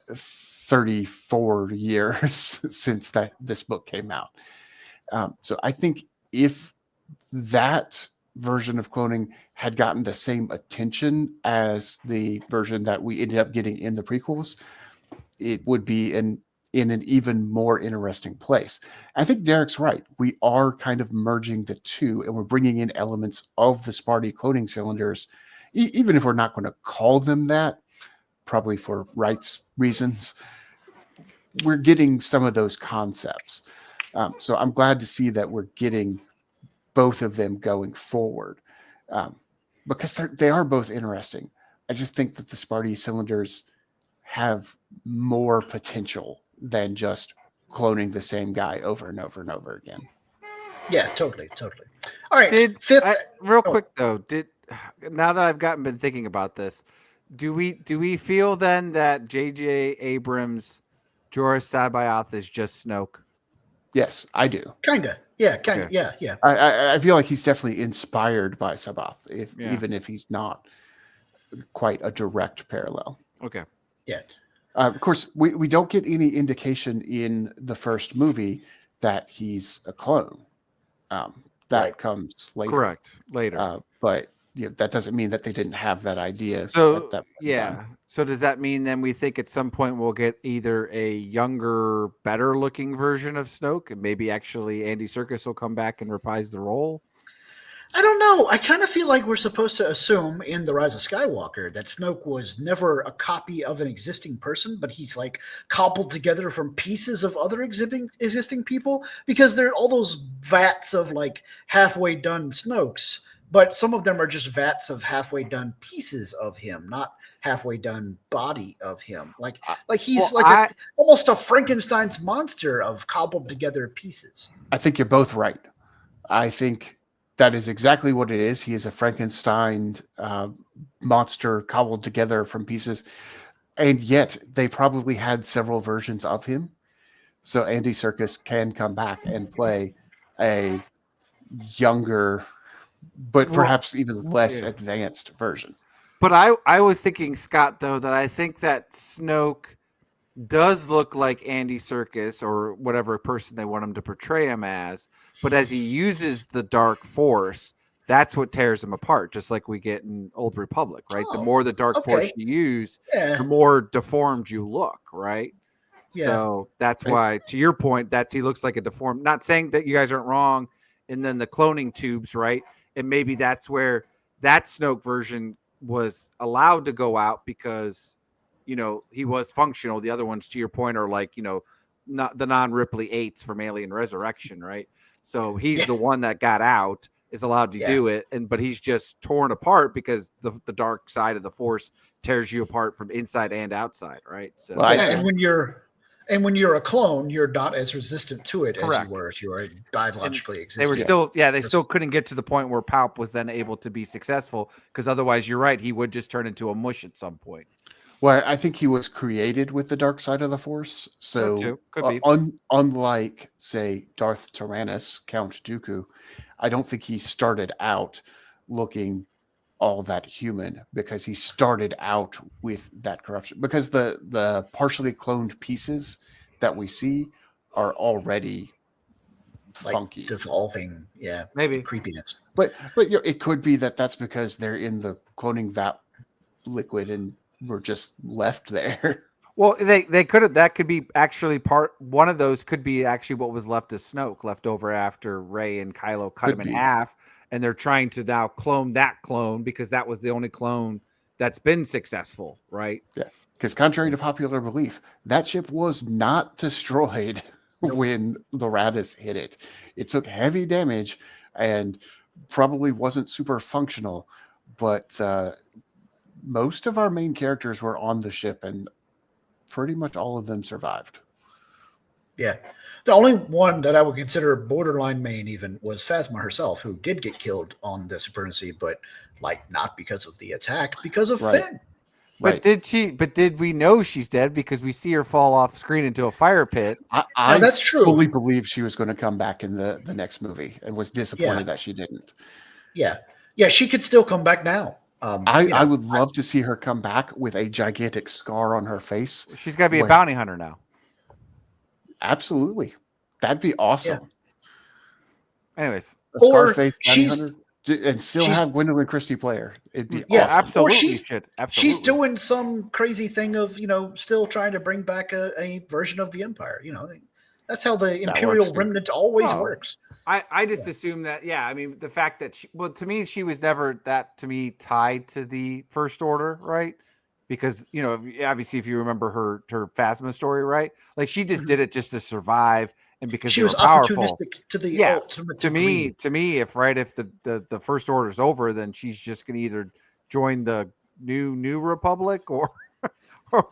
Speaker 3: 34 years since this book came out. So I think if that version of cloning had gotten the same attention as the version that we ended up getting in the prequels, it would be in an even more interesting place. I think Derek's right. We are kind of merging the two, and we're bringing in elements of the Sparty cloning cylinders, even if we're not going to call them that, probably for rights reasons. We're getting some of those concepts. So I'm glad to see that we're getting both of them going forward, because they are both interesting. I just think that the Sparty cylinders have more potential than just cloning the same guy over and over and over again.
Speaker 1: Yeah, totally. All right,
Speaker 2: real quick though, now that I've been thinking about this, do we feel then that J.J. Abrams' Jorah Sabayoth is just Snoke?
Speaker 3: Yes, I do.
Speaker 1: Kinda. Yeah, kinda. Okay. Yeah.
Speaker 3: I feel like he's definitely inspired by Sabaoth, even if he's not quite a direct parallel.
Speaker 2: Okay.
Speaker 1: Yeah.
Speaker 3: Of course, we don't get any indication in the first movie that he's a clone. That comes later.
Speaker 2: Correct. Later.
Speaker 3: But that doesn't mean that they didn't have that idea at that point in time.
Speaker 2: So does that mean then we think at some point we'll get either a younger, better looking version of Snoke, and maybe actually Andy Serkis will come back and reprise the role?
Speaker 1: I don't know. I kind of feel like we're supposed to assume in The Rise of Skywalker that Snoke was never a copy of an existing person, but he's like cobbled together from pieces of other existing people, because there are all those vats of like halfway done Snokes, but some of them are just vats of halfway done pieces of him, not halfway done body of him. Like he's almost a Frankenstein's monster of cobbled together pieces.
Speaker 3: I think you're both right. I think that is exactly what it is. He is a Frankenstein monster cobbled together from pieces. And yet they probably had several versions of him. So Andy Serkis can come back and play a younger, but perhaps even less advanced version.
Speaker 2: But I was thinking, Scott, though, that I think that Snoke does look like Andy Serkis or whatever person they want him to portray him as. But as he uses the dark force, that's what tears him apart, just like we get in Old Republic, right? The more the dark force you use, the more deformed you look, right? Yeah. So that's why, to your point, he looks like a deformed, not saying that you guys aren't wrong. And then the cloning tubes, right? And maybe that's where that Snoke version was allowed to go out because, he was functional. The other ones, to your point, are like, not the non-Ripley 8s from Alien Resurrection, right? So he's the one that got out, is allowed to do it, but he's just torn apart because the dark side of the Force tears you apart from inside and outside, right? So,
Speaker 1: and when you're a clone, you're not as resistant to it as you were if you were biologically existing.
Speaker 2: They were still couldn't get to the point where Palp was then able to be successful, because otherwise, you're right, he would just turn into a mush at some point.
Speaker 3: Well, I think he was created with the dark side of the Force. So unlike, say, Darth Tyrannus, Count Dooku, I don't think he started out looking all that human, because he started out with that corruption. Because the partially cloned pieces that we see are already funky,
Speaker 1: dissolving. Yeah,
Speaker 2: maybe
Speaker 1: creepiness.
Speaker 3: But it could be that that's because they're in the cloning vat liquid and were just left there.
Speaker 2: Well, they could have. That could be actually one of those could be actually what was left of Snoke, left over after Rey and Kylo cut him in half, and they're trying to now clone that clone because that was the only clone that's been successful, right?
Speaker 3: Yeah, because contrary to popular belief, that ship was not destroyed when the Raddus hit it. It took heavy damage, and probably wasn't super functional, but most of our main characters were on the ship, and pretty much all of them survived.
Speaker 1: Yeah. The only one that I would consider borderline main even was Phasma herself, who did get killed on the Supremacy, but like not because of the attack, because of
Speaker 3: Right.
Speaker 1: Finn.
Speaker 2: But did we know she's dead because we see her fall off screen into a fire pit?
Speaker 3: I
Speaker 1: that's true.
Speaker 3: fully believed she was going to come back in the next movie, and was disappointed that she didn't.
Speaker 1: Yeah. Yeah, she could still come back now.
Speaker 3: I would love to see her come back with a gigantic scar on her face.
Speaker 2: She's got to be a bounty hunter now.
Speaker 3: Absolutely. That'd be awesome.
Speaker 2: Yeah. Anyways.
Speaker 3: A scar face bounty hunter, and still have Gwendolyn Christie play her. It'd be awesome.
Speaker 2: Absolutely. Absolutely.
Speaker 1: She's doing some crazy thing of, still trying to bring back a version of the Empire. That's how the Imperial remnant always works.
Speaker 2: I just assume that, I mean, the fact that to me, she was never tied to the First Order, right? Because, obviously, if you remember her Phasma story, right? Like, she just did it just to survive, and because
Speaker 1: she
Speaker 2: they
Speaker 1: was
Speaker 2: were powerful.
Speaker 1: Opportunistic to the ultimate degree.
Speaker 2: To me, if the First Order's over, then she's just going to either join the new Republic or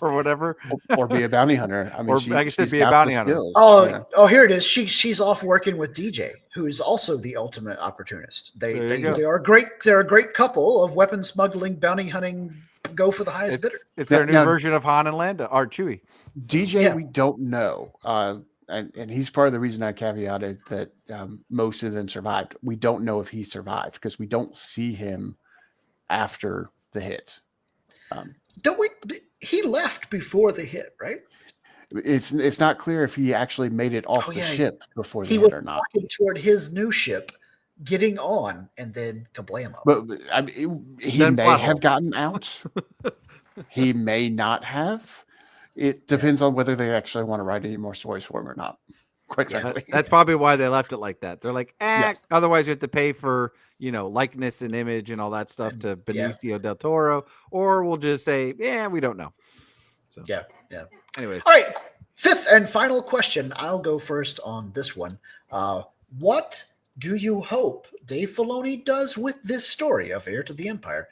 Speaker 2: whatever,
Speaker 3: or be a bounty hunter. I mean, she's
Speaker 2: be a bounty hunter.
Speaker 3: Skills,
Speaker 1: here it is. She's off working with DJ, who is also the ultimate opportunist. They are a great. They're a great couple of weapon smuggling, bounty hunting. Go for the highest bidder.
Speaker 2: It's their new version of Han and Lando or Chewie.
Speaker 3: DJ, we don't know, and he's part of the reason I caveated that most of them survived. We don't know if he survived because we don't see him after the hit.
Speaker 1: Don't we? He left before the hit, right?
Speaker 3: It's not clear if he actually made it off the ship before the hit or not.
Speaker 1: He was walking toward his new ship, getting on, and then kablamo.
Speaker 3: But I mean, he may have gotten out. He may not have. It depends on whether they actually want to write any more stories for him or not. Quite frankly,
Speaker 2: that's probably why they left it like that. They're like, otherwise you have to pay for likeness and image and all that stuff to Benicio del Toro, or we'll just say, we don't know. So
Speaker 1: yeah.
Speaker 2: Anyways,
Speaker 1: all right. Fifth and final question. I'll go first on this one. What do you hope Dave Filoni does with this story of Heir to the Empire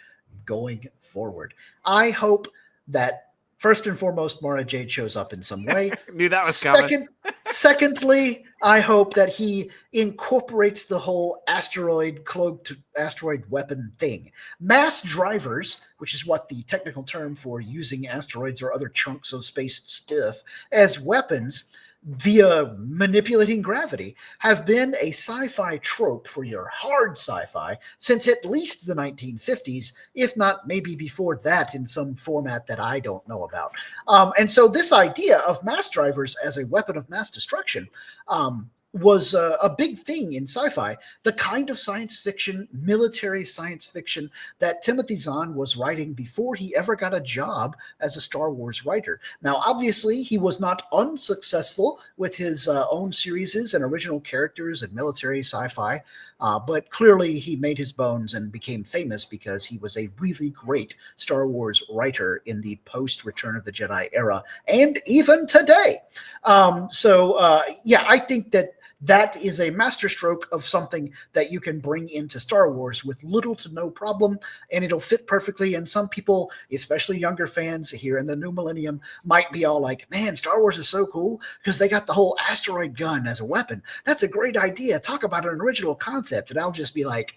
Speaker 1: going forward? I hope that first and foremost, Mara Jade shows up in some way.
Speaker 2: Knew that was coming.
Speaker 1: Secondly, I hope that he incorporates the whole cloaked asteroid weapon thing. Mass drivers, which is what the technical term for using asteroids or other chunks of space stuff as weapons via manipulating gravity, have been a sci-fi trope for your hard sci-fi since at least the 1950s, if not maybe before that in some format that I don't know about. And so this idea of mass drivers as a weapon of mass destruction was a big thing in sci-fi, the kind of science fiction, military science fiction that Timothy Zahn was writing before he ever got a job as a Star Wars writer. Now, obviously, he was not unsuccessful with his own series and original characters and military sci-fi, but clearly he made his bones and became famous because he was a really great Star Wars writer in the post-Return of the Jedi era, and even today. I think that is a masterstroke of something that you can bring into Star Wars with little to no problem, and it'll fit perfectly. And some people, especially younger fans here in the new millennium, might be all like, man, Star Wars is so cool because they got the whole asteroid gun as a weapon. That's a great idea. Talk about an original concept. And I'll just be like,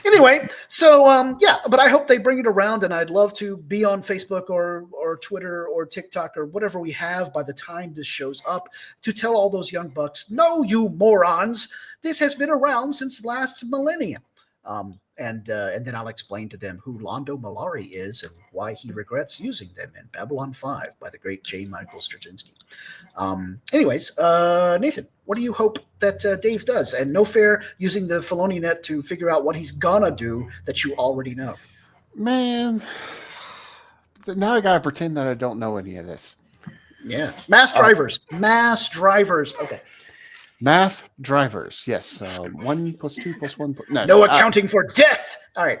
Speaker 1: anyway, but I hope they bring it around, and I'd love to be on Facebook or Twitter or TikTok or whatever we have by the time this shows up to tell all those young bucks, no, you morons, this has been around since last millennium. And then I'll explain to them who Londo Mollari is and why he regrets using them in Babylon 5 by the great J. Michael Straczynski. Nathan, what do you hope that Dave does? And no fair using the Filoni net to figure out what he's gonna do that you already know.
Speaker 3: Man, now I gotta pretend that I don't know any of this.
Speaker 1: Yeah, mass drivers. Okay.
Speaker 3: Math drivers, yes. 1 + 2 + 1.
Speaker 1: No accounting for death. All right.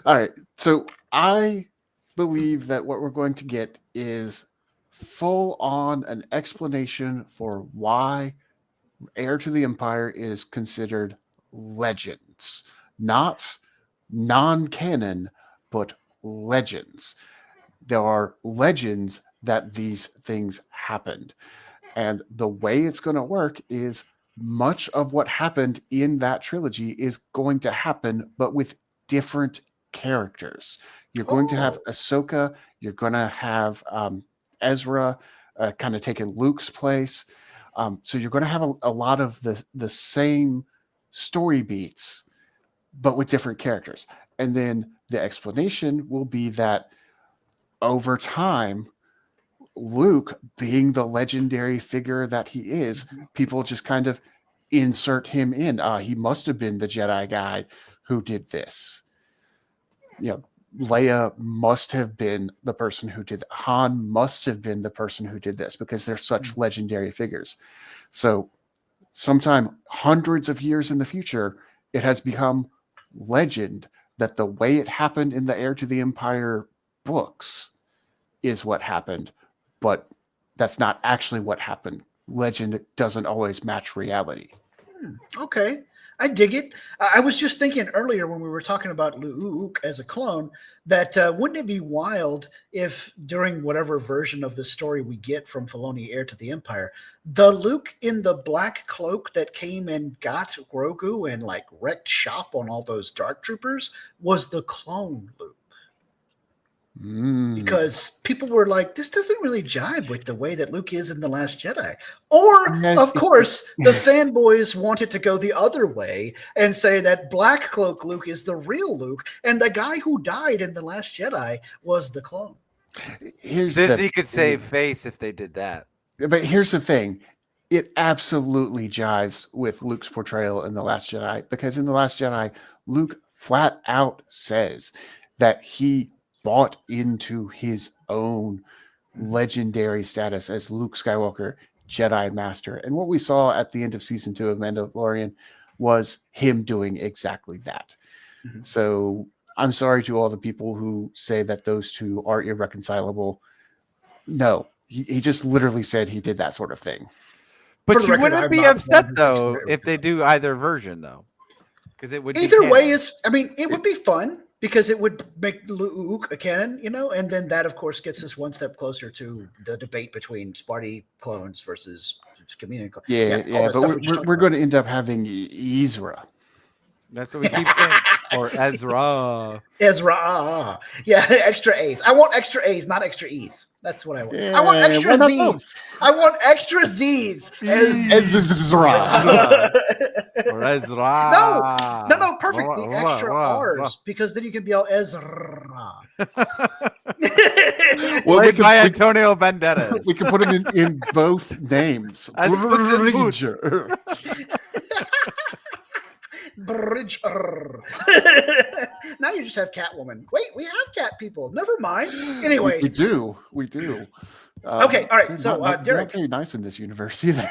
Speaker 3: All right. So I believe that what we're going to get is full on an explanation for why Heir to the Empire is considered legends, not non-canon, but legends. There are legends that these things happened. And the way it's going to work is much of what happened in that trilogy is going to happen, but with different characters. You're going to have Ahsoka. You're going to have Ezra kind of taking Luke's place. So you're going to have a lot of the same story beats, but with different characters. And then the explanation will be that over time, Luke, being the legendary figure that he is, people just kind of insert him in. He must have been the Jedi guy who did this. Leia must have been the person who did that. Han must have been the person who did this because they're such legendary figures. So sometime hundreds of years in the future, it has become legend that the way it happened in the Heir to the Empire books is what happened, but that's not actually what happened. Legend doesn't always match reality.
Speaker 1: Okay. I dig it. I was just thinking earlier when we were talking about Luke as a clone that wouldn't it be wild if during whatever version of the story we get from Filoni Heir to the Empire, the Luke in the black cloak that came and got Grogu and like wrecked shop on all those Dark Troopers was the clone Luke. Because people were like, this doesn't really jibe with the way that Luke is in The Last Jedi. Or, of course, the fanboys wanted to go the other way and say that Black Cloak Luke is the real Luke, and the guy who died in The Last Jedi was the clone.
Speaker 2: Disney could save face if they did that.
Speaker 3: But here's the thing. It absolutely jives with Luke's portrayal in The Last Jedi, because in The Last Jedi, Luke flat out says that he bought into his own legendary status as Luke Skywalker, Jedi Master. And what we saw at the end of season 2 of Mandalorian was him doing exactly that. So I'm sorry to all the people who say that those two are irreconcilable. No, he just literally said he did that sort of thing.
Speaker 2: But you wouldn't be upset though if they do either version though, because it would
Speaker 1: either way is. I mean, it would be fun because it would make Luke a canon, and then that of course gets us one step closer to the debate between Sparty clones versus community clones.
Speaker 3: Yeah, but we're going to end up having Ezra.
Speaker 2: That's what we keep saying. Or Ezra.
Speaker 1: Ezra. Yeah, extra A's. I want extra A's, not extra E's. That's what I want. I want extra Z's. I want extra Z's.
Speaker 3: Ezra.
Speaker 2: Or Ezra.
Speaker 1: No, perfect. The extra R's, because then you can be all Ezra.
Speaker 2: Played by Antonio Banderas.
Speaker 3: We can put him in both names. Bridger.
Speaker 1: Bridger. Now you just have Catwoman. Wait, we have cat people. Never mind. Anyway,
Speaker 3: we do.
Speaker 1: Okay, all right. So,
Speaker 3: not
Speaker 1: Derek,
Speaker 3: very nice in this universe either.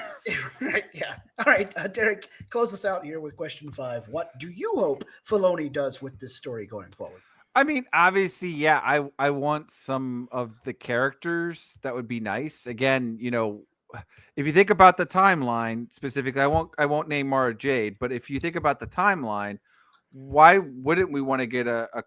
Speaker 1: Right? Yeah. All right, Derek, close us out here with question 5. What do you hope Filoni does with this story going forward?
Speaker 2: I mean, obviously, yeah. I want some of the characters. That would be nice. Again, if you think about the timeline specifically, I won't name Mara Jade, but if you think about the timeline, why wouldn't we want to get a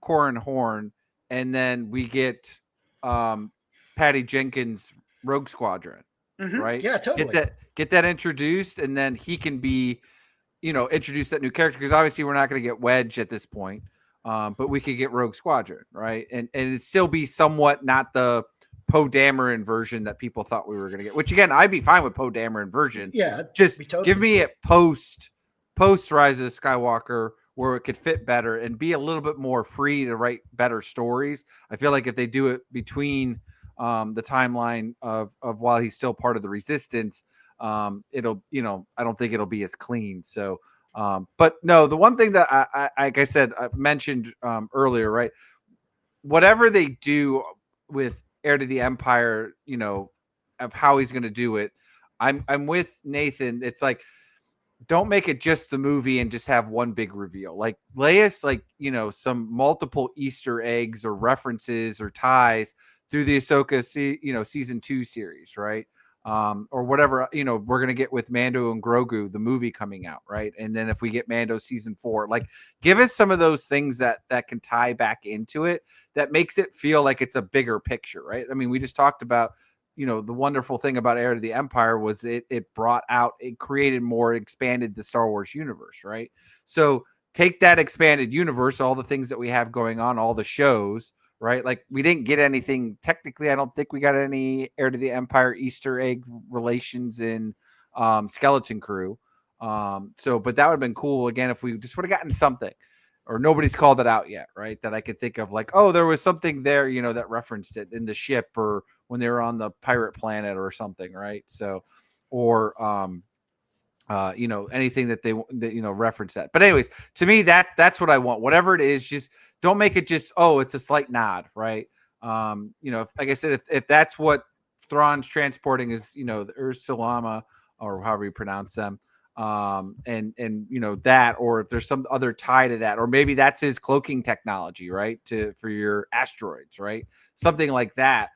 Speaker 2: Corran Horn and then we get Patty Jenkins Rogue Squadron, right?
Speaker 1: Yeah, totally.
Speaker 2: Get that introduced, and then he can be, introduce that new character, because obviously we're not going to get Wedge at this point, but we could get Rogue Squadron, right? And it'd still be somewhat not the Poe Dameron version that people thought we were going to get, which again, I'd be fine with Poe Dameron version.
Speaker 1: Yeah.
Speaker 2: Just give me it post Rise of Skywalker where it could fit better and be a little bit more free to write better stories. I feel like if they do it between the timeline of while he's still part of the Resistance, it'll, I don't think it'll be as clean. So, but no, the one thing that I like I said, I mentioned earlier, right? Whatever they do with Heir to the Empire, of how he's going to do it, I'm with Nathan. It's like, don't make it just the movie and just have one big reveal. Like, lay us some multiple Easter eggs or references or ties through the Ahsoka season 2 series, right? or whatever, we're going to get with Mando and Grogu, the movie coming out, right? And then if we get Mando season 4, like give us some of those things that can tie back into it, that makes it feel like it's a bigger picture, right? I mean, we just talked about, the wonderful thing about Heir to the Empire was it created more, expanded the Star Wars universe, right? So take that expanded universe, all the things that we have going on, all the shows, right? Like we didn't get anything technically. I don't think we got any Heir to the Empire Easter egg relations in Skeleton Crew. But that would have been cool again if we just would have gotten something, or nobody's called it out yet, right? That I could think of, like, oh, there was something there, that referenced it in the ship or when they were on the pirate planet or something, right? So, or anything that they reference that. But anyways, to me, that's what I want. Whatever it is, just don't make it just, oh, it's a slight nod, right? Like I said, if that's what Thrawn's transporting is, the Ursulama, or however you pronounce them, and that, or if there's some other tie to that, or maybe that's his cloaking technology, right? For your asteroids, right? Something like that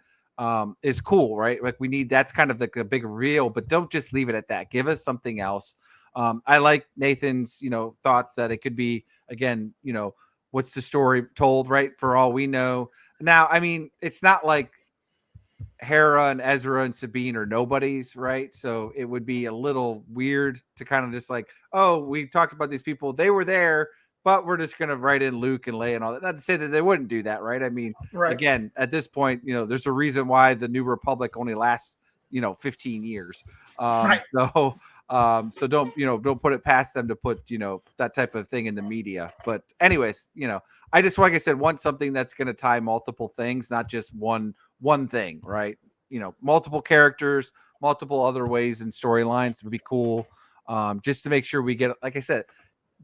Speaker 2: is cool, right? Like we need, that's kind of like a big reveal, but don't just leave it at that. Give us something else. I like Nathan's, thoughts that it could be, again, what's the story told, right? For all we know. Now, I mean, it's not like Hera and Ezra and Sabine are nobodies, right? So it would be a little weird to kind of just like, oh, we talked about these people, they were there, but we're just going to write in Luke and Leia and all that. Not to say that they wouldn't do that, right? I mean, again, at this point, there's a reason why the New Republic only lasts, 15 years.
Speaker 1: Right.
Speaker 2: So don't put it past them to put, that type of thing in the media. But anyways, I just, like I said, want something that's going to tie multiple things, not just one thing, right? Multiple characters, multiple other ways and storylines would be cool. Just to make sure we get, like I said,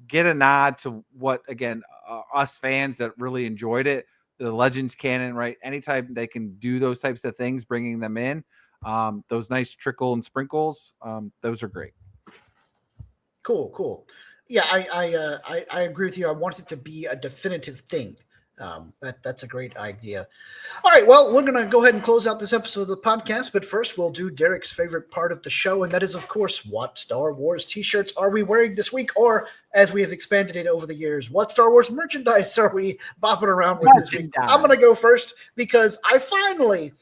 Speaker 2: get a nod to what, again, us fans that really enjoyed it, the Legends canon, right? Anytime they can do those types of things, bringing them in, those nice trickle and sprinkles, those are great.
Speaker 1: Cool. Yeah, I agree with you. I want it to be a definitive thing. That's a great idea. All right, well, we're going to go ahead and close out this episode of the podcast, but first we'll do Derek's favorite part of the show, and that is, of course, what Star Wars t-shirts are we wearing this week, or, as we have expanded it over the years, what Star Wars merchandise are we bopping around with this week? I'm going to go first because I finally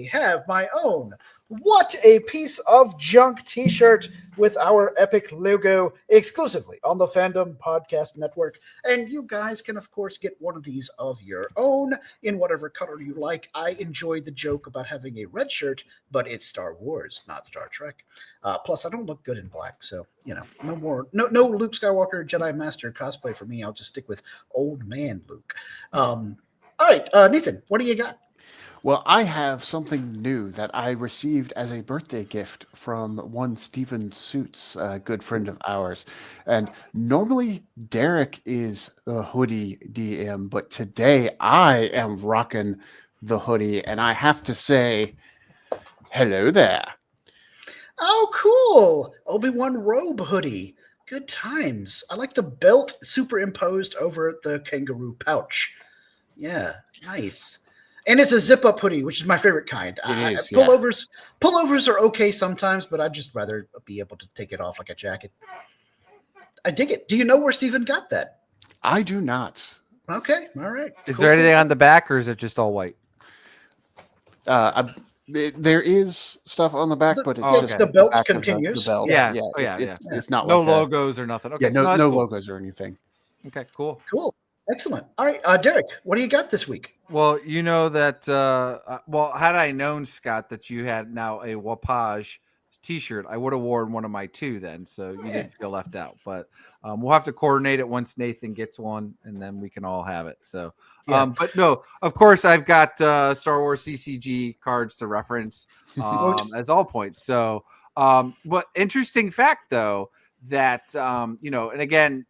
Speaker 1: have my own What a Piece of Junk t-shirt with our epic logo exclusively on the Fandom Podcast Network. And you guys can, of course, get one of these of your own in whatever color you like. I enjoyed the joke about having a red shirt, but it's Star Wars, not Star Trek. Plus, I don't look good in black, so, no Luke Skywalker Jedi Master cosplay for me. I'll just stick with old man Luke. All right, Nathan, what do you got?
Speaker 3: Well, I have something new that I received as a birthday gift from one Steven Suits, a good friend of ours. And normally Derek is the hoodie DM, but today I am rocking the hoodie, and I have to say, hello there.
Speaker 1: Oh, cool. Obi-Wan robe hoodie. Good times. I like the belt superimposed over the kangaroo pouch. Yeah, nice. And it's a zip-up hoodie, which is my favorite kind.
Speaker 3: It is,
Speaker 1: Pullovers are okay sometimes, but I'd just rather be able to take it off like a jacket. I dig it. Do you know where Steven got that?
Speaker 3: I do not.
Speaker 1: Okay, all right.
Speaker 2: Is there anything on the back, or is it just all white?
Speaker 3: There is stuff on the back, but it's just
Speaker 1: the belt continues.
Speaker 3: The belt.
Speaker 2: Yeah.
Speaker 3: It's not
Speaker 2: no
Speaker 3: like
Speaker 2: logos or nothing. Okay,
Speaker 3: no
Speaker 2: cool.
Speaker 3: logos or anything.
Speaker 2: Okay, cool.
Speaker 1: Excellent. All right, Derek, what do you got this week?
Speaker 2: Well, you know that, had I known, Scott, that you had now a Wapage t-shirt, I would have worn one of my two then, so you didn't feel left out. But we'll have to coordinate it once Nathan gets one, and then we can all have it. So, but no, of course, I've got Star Wars CCG cards to reference as all points. So, but interesting fact, though, that, and again,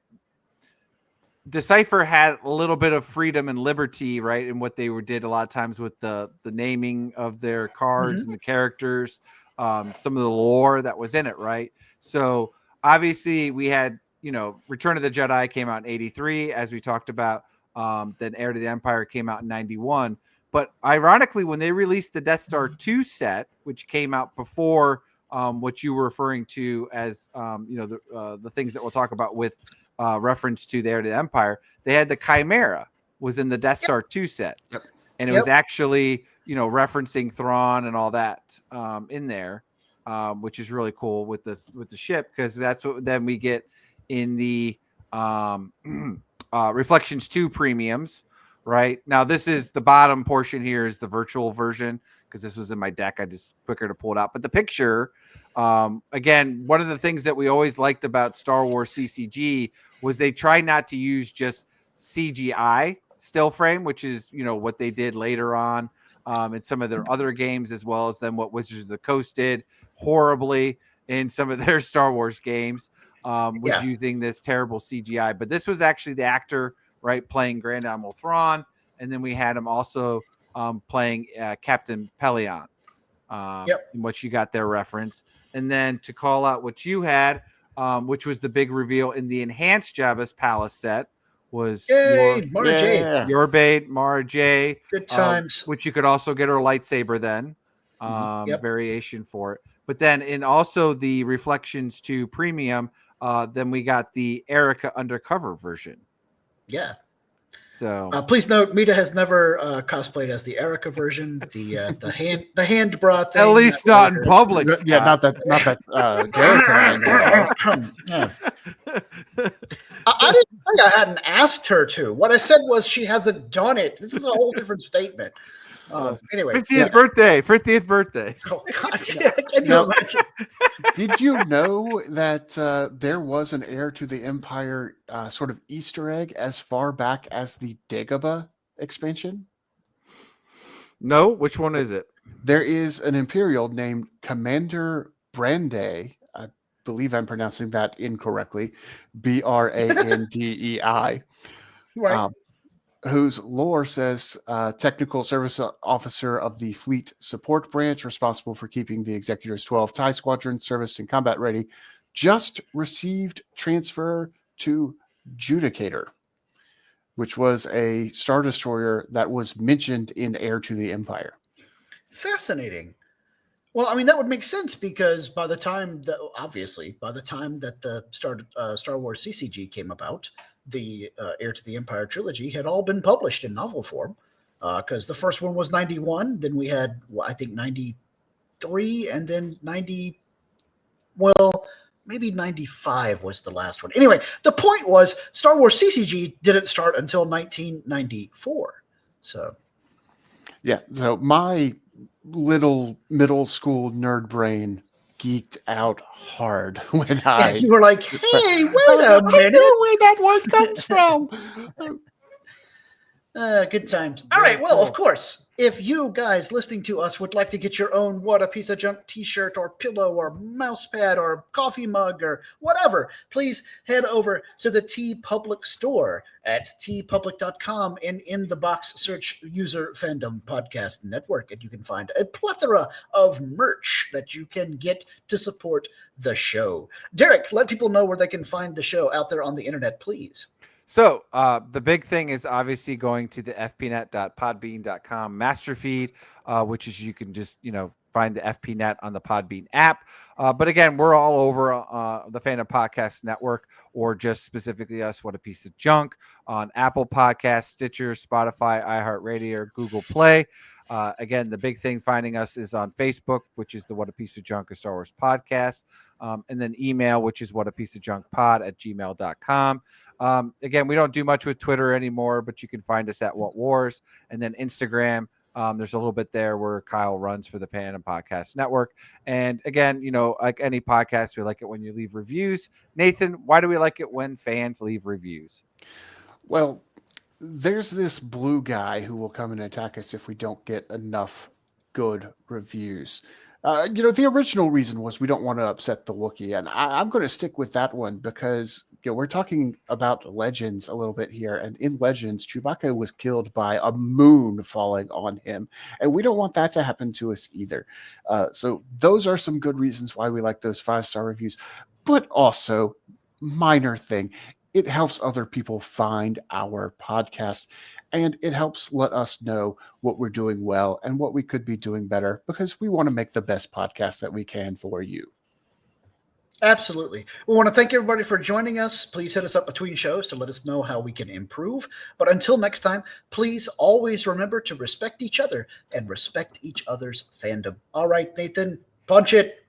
Speaker 2: Decipher had a little bit of freedom and liberty, right, in what they did a lot of times with the naming of their cards and the characters, some of the lore that was in it, right? So obviously we had, Return of the Jedi came out in 1983, as we talked about. Then Heir to the Empire came out in 1991. But ironically, when they released the Death Star 2 set, which came out before what you were referring to as the things that we'll talk about with reference to the Heir to the Empire, they had the Chimera was in the Death Star 2 set.
Speaker 3: Yep.
Speaker 2: And it was actually, referencing Thrawn and all that in there, which is really cool with the ship, because that's what then we get in the Reflections 2 premiums. Right now, this is the bottom portion here is the virtual version, because this was in my deck. I just quicker to pull it out. But the picture, again, one of the things that we always liked about Star Wars CCG was they tried not to use just CGI still frame, which is, what they did later on in some of their other games, as well as then what Wizards of the Coast did horribly in some of their Star Wars games, was using this terrible CGI. But this was actually the actor, right, playing Grand Admiral Thrawn, and then we had him also playing Captain Pelion, in what you got their reference. And then to call out what you had, which was the big reveal in the enhanced Jabba's Palace set, was
Speaker 1: Mara Jade.
Speaker 2: Your Bait, Mara Jade.
Speaker 1: Good times.
Speaker 2: Which you could also get her lightsaber then, variation for it. But then in also the Reflections 2 premium, then we got the Erica Undercover version.
Speaker 1: Yeah.
Speaker 2: So
Speaker 1: please note, Mita has never cosplayed as the Erica version. The hand brought thing.
Speaker 2: At least not in public.
Speaker 3: Yeah, not that Derek and I know.
Speaker 1: I didn't say I hadn't asked her to. What I said was she hasn't done it. This is a whole different statement. Anyway,
Speaker 2: 50th birthday.
Speaker 1: Oh God! Yeah, can you imagine?
Speaker 3: Did you know that there was an Heir to the Empire sort of Easter egg as far back as the Dagobah expansion?
Speaker 2: No, which one is it?
Speaker 3: There is an Imperial named Commander Brandei. I believe I'm pronouncing that incorrectly. Brandei.
Speaker 1: Right.
Speaker 3: Whose lore says technical service officer of the fleet support branch, responsible for keeping the Executor's 12 TIE Squadron serviced and combat ready, just received transfer to Judicator, which was a Star Destroyer that was mentioned in Heir to the Empire.
Speaker 1: Fascinating. Well, I mean, that would make sense, because by the time that the Star Wars CCG came about, the Heir to the Empire trilogy had all been published in novel form, because the first one was 91, then we had, I think, 93, and then maybe 95 was the last one. Anyway, the point was Star Wars CCG didn't start until 1994. So
Speaker 3: my little middle school nerd brain geeked out hard when
Speaker 1: you were like, hey, wait a minute,
Speaker 3: where that word comes from.
Speaker 1: Good times. All right, well, of course, if you guys listening to us would like to get your own What a Piece of Junk t-shirt or pillow or mouse pad or coffee mug or whatever, please head over to the TeePublic store at teepublic.com, and in the box search User Fandom Podcast Network, and you can find a plethora of merch that you can get to support the show. Derek, let people know where they can find the show out there on the internet, please.
Speaker 2: So the big thing is obviously going to the fpnet.podbean.com master feed, which is you can just, find the FPNet on the Podbean app. But again, we're all over the Fandom Podcast Network, or just specifically us, What a Piece of Junk, on Apple Podcasts, Stitcher, Spotify, iHeartRadio, or Google Play. Again, the big thing finding us is on Facebook, which is the What a Piece of Junk, a Star Wars podcast. And then email, which is whatapieceofjunkpod@gmail.com. Again, we don't do much with Twitter anymore, but you can find us at What Wars. And then Instagram, there's a little bit there where Kyle runs for the Fandom Podcast Network. And again, like any podcast, we like it when you leave reviews. Nathan, why do we like it when fans leave reviews?
Speaker 3: Well, there's this blue guy who will come and attack us if we don't get enough good reviews. The original reason was we don't want to upset the Wookiee, and I'm going to stick with that one because we're talking about Legends a little bit here, and in Legends, Chewbacca was killed by a moon falling on him, and we don't want that to happen to us either. So those are some good reasons why we like those 5-star reviews, but also, minor thing, it helps other people find our podcast. and it helps let us know what we're doing well and what we could be doing better, because we want to make the best podcast that we can for you.
Speaker 1: Absolutely. We want to thank everybody for joining us. Please hit us up between shows to let us know how we can improve. But until next time, please always remember to respect each other and respect each other's fandom. All right, Nathan, punch it.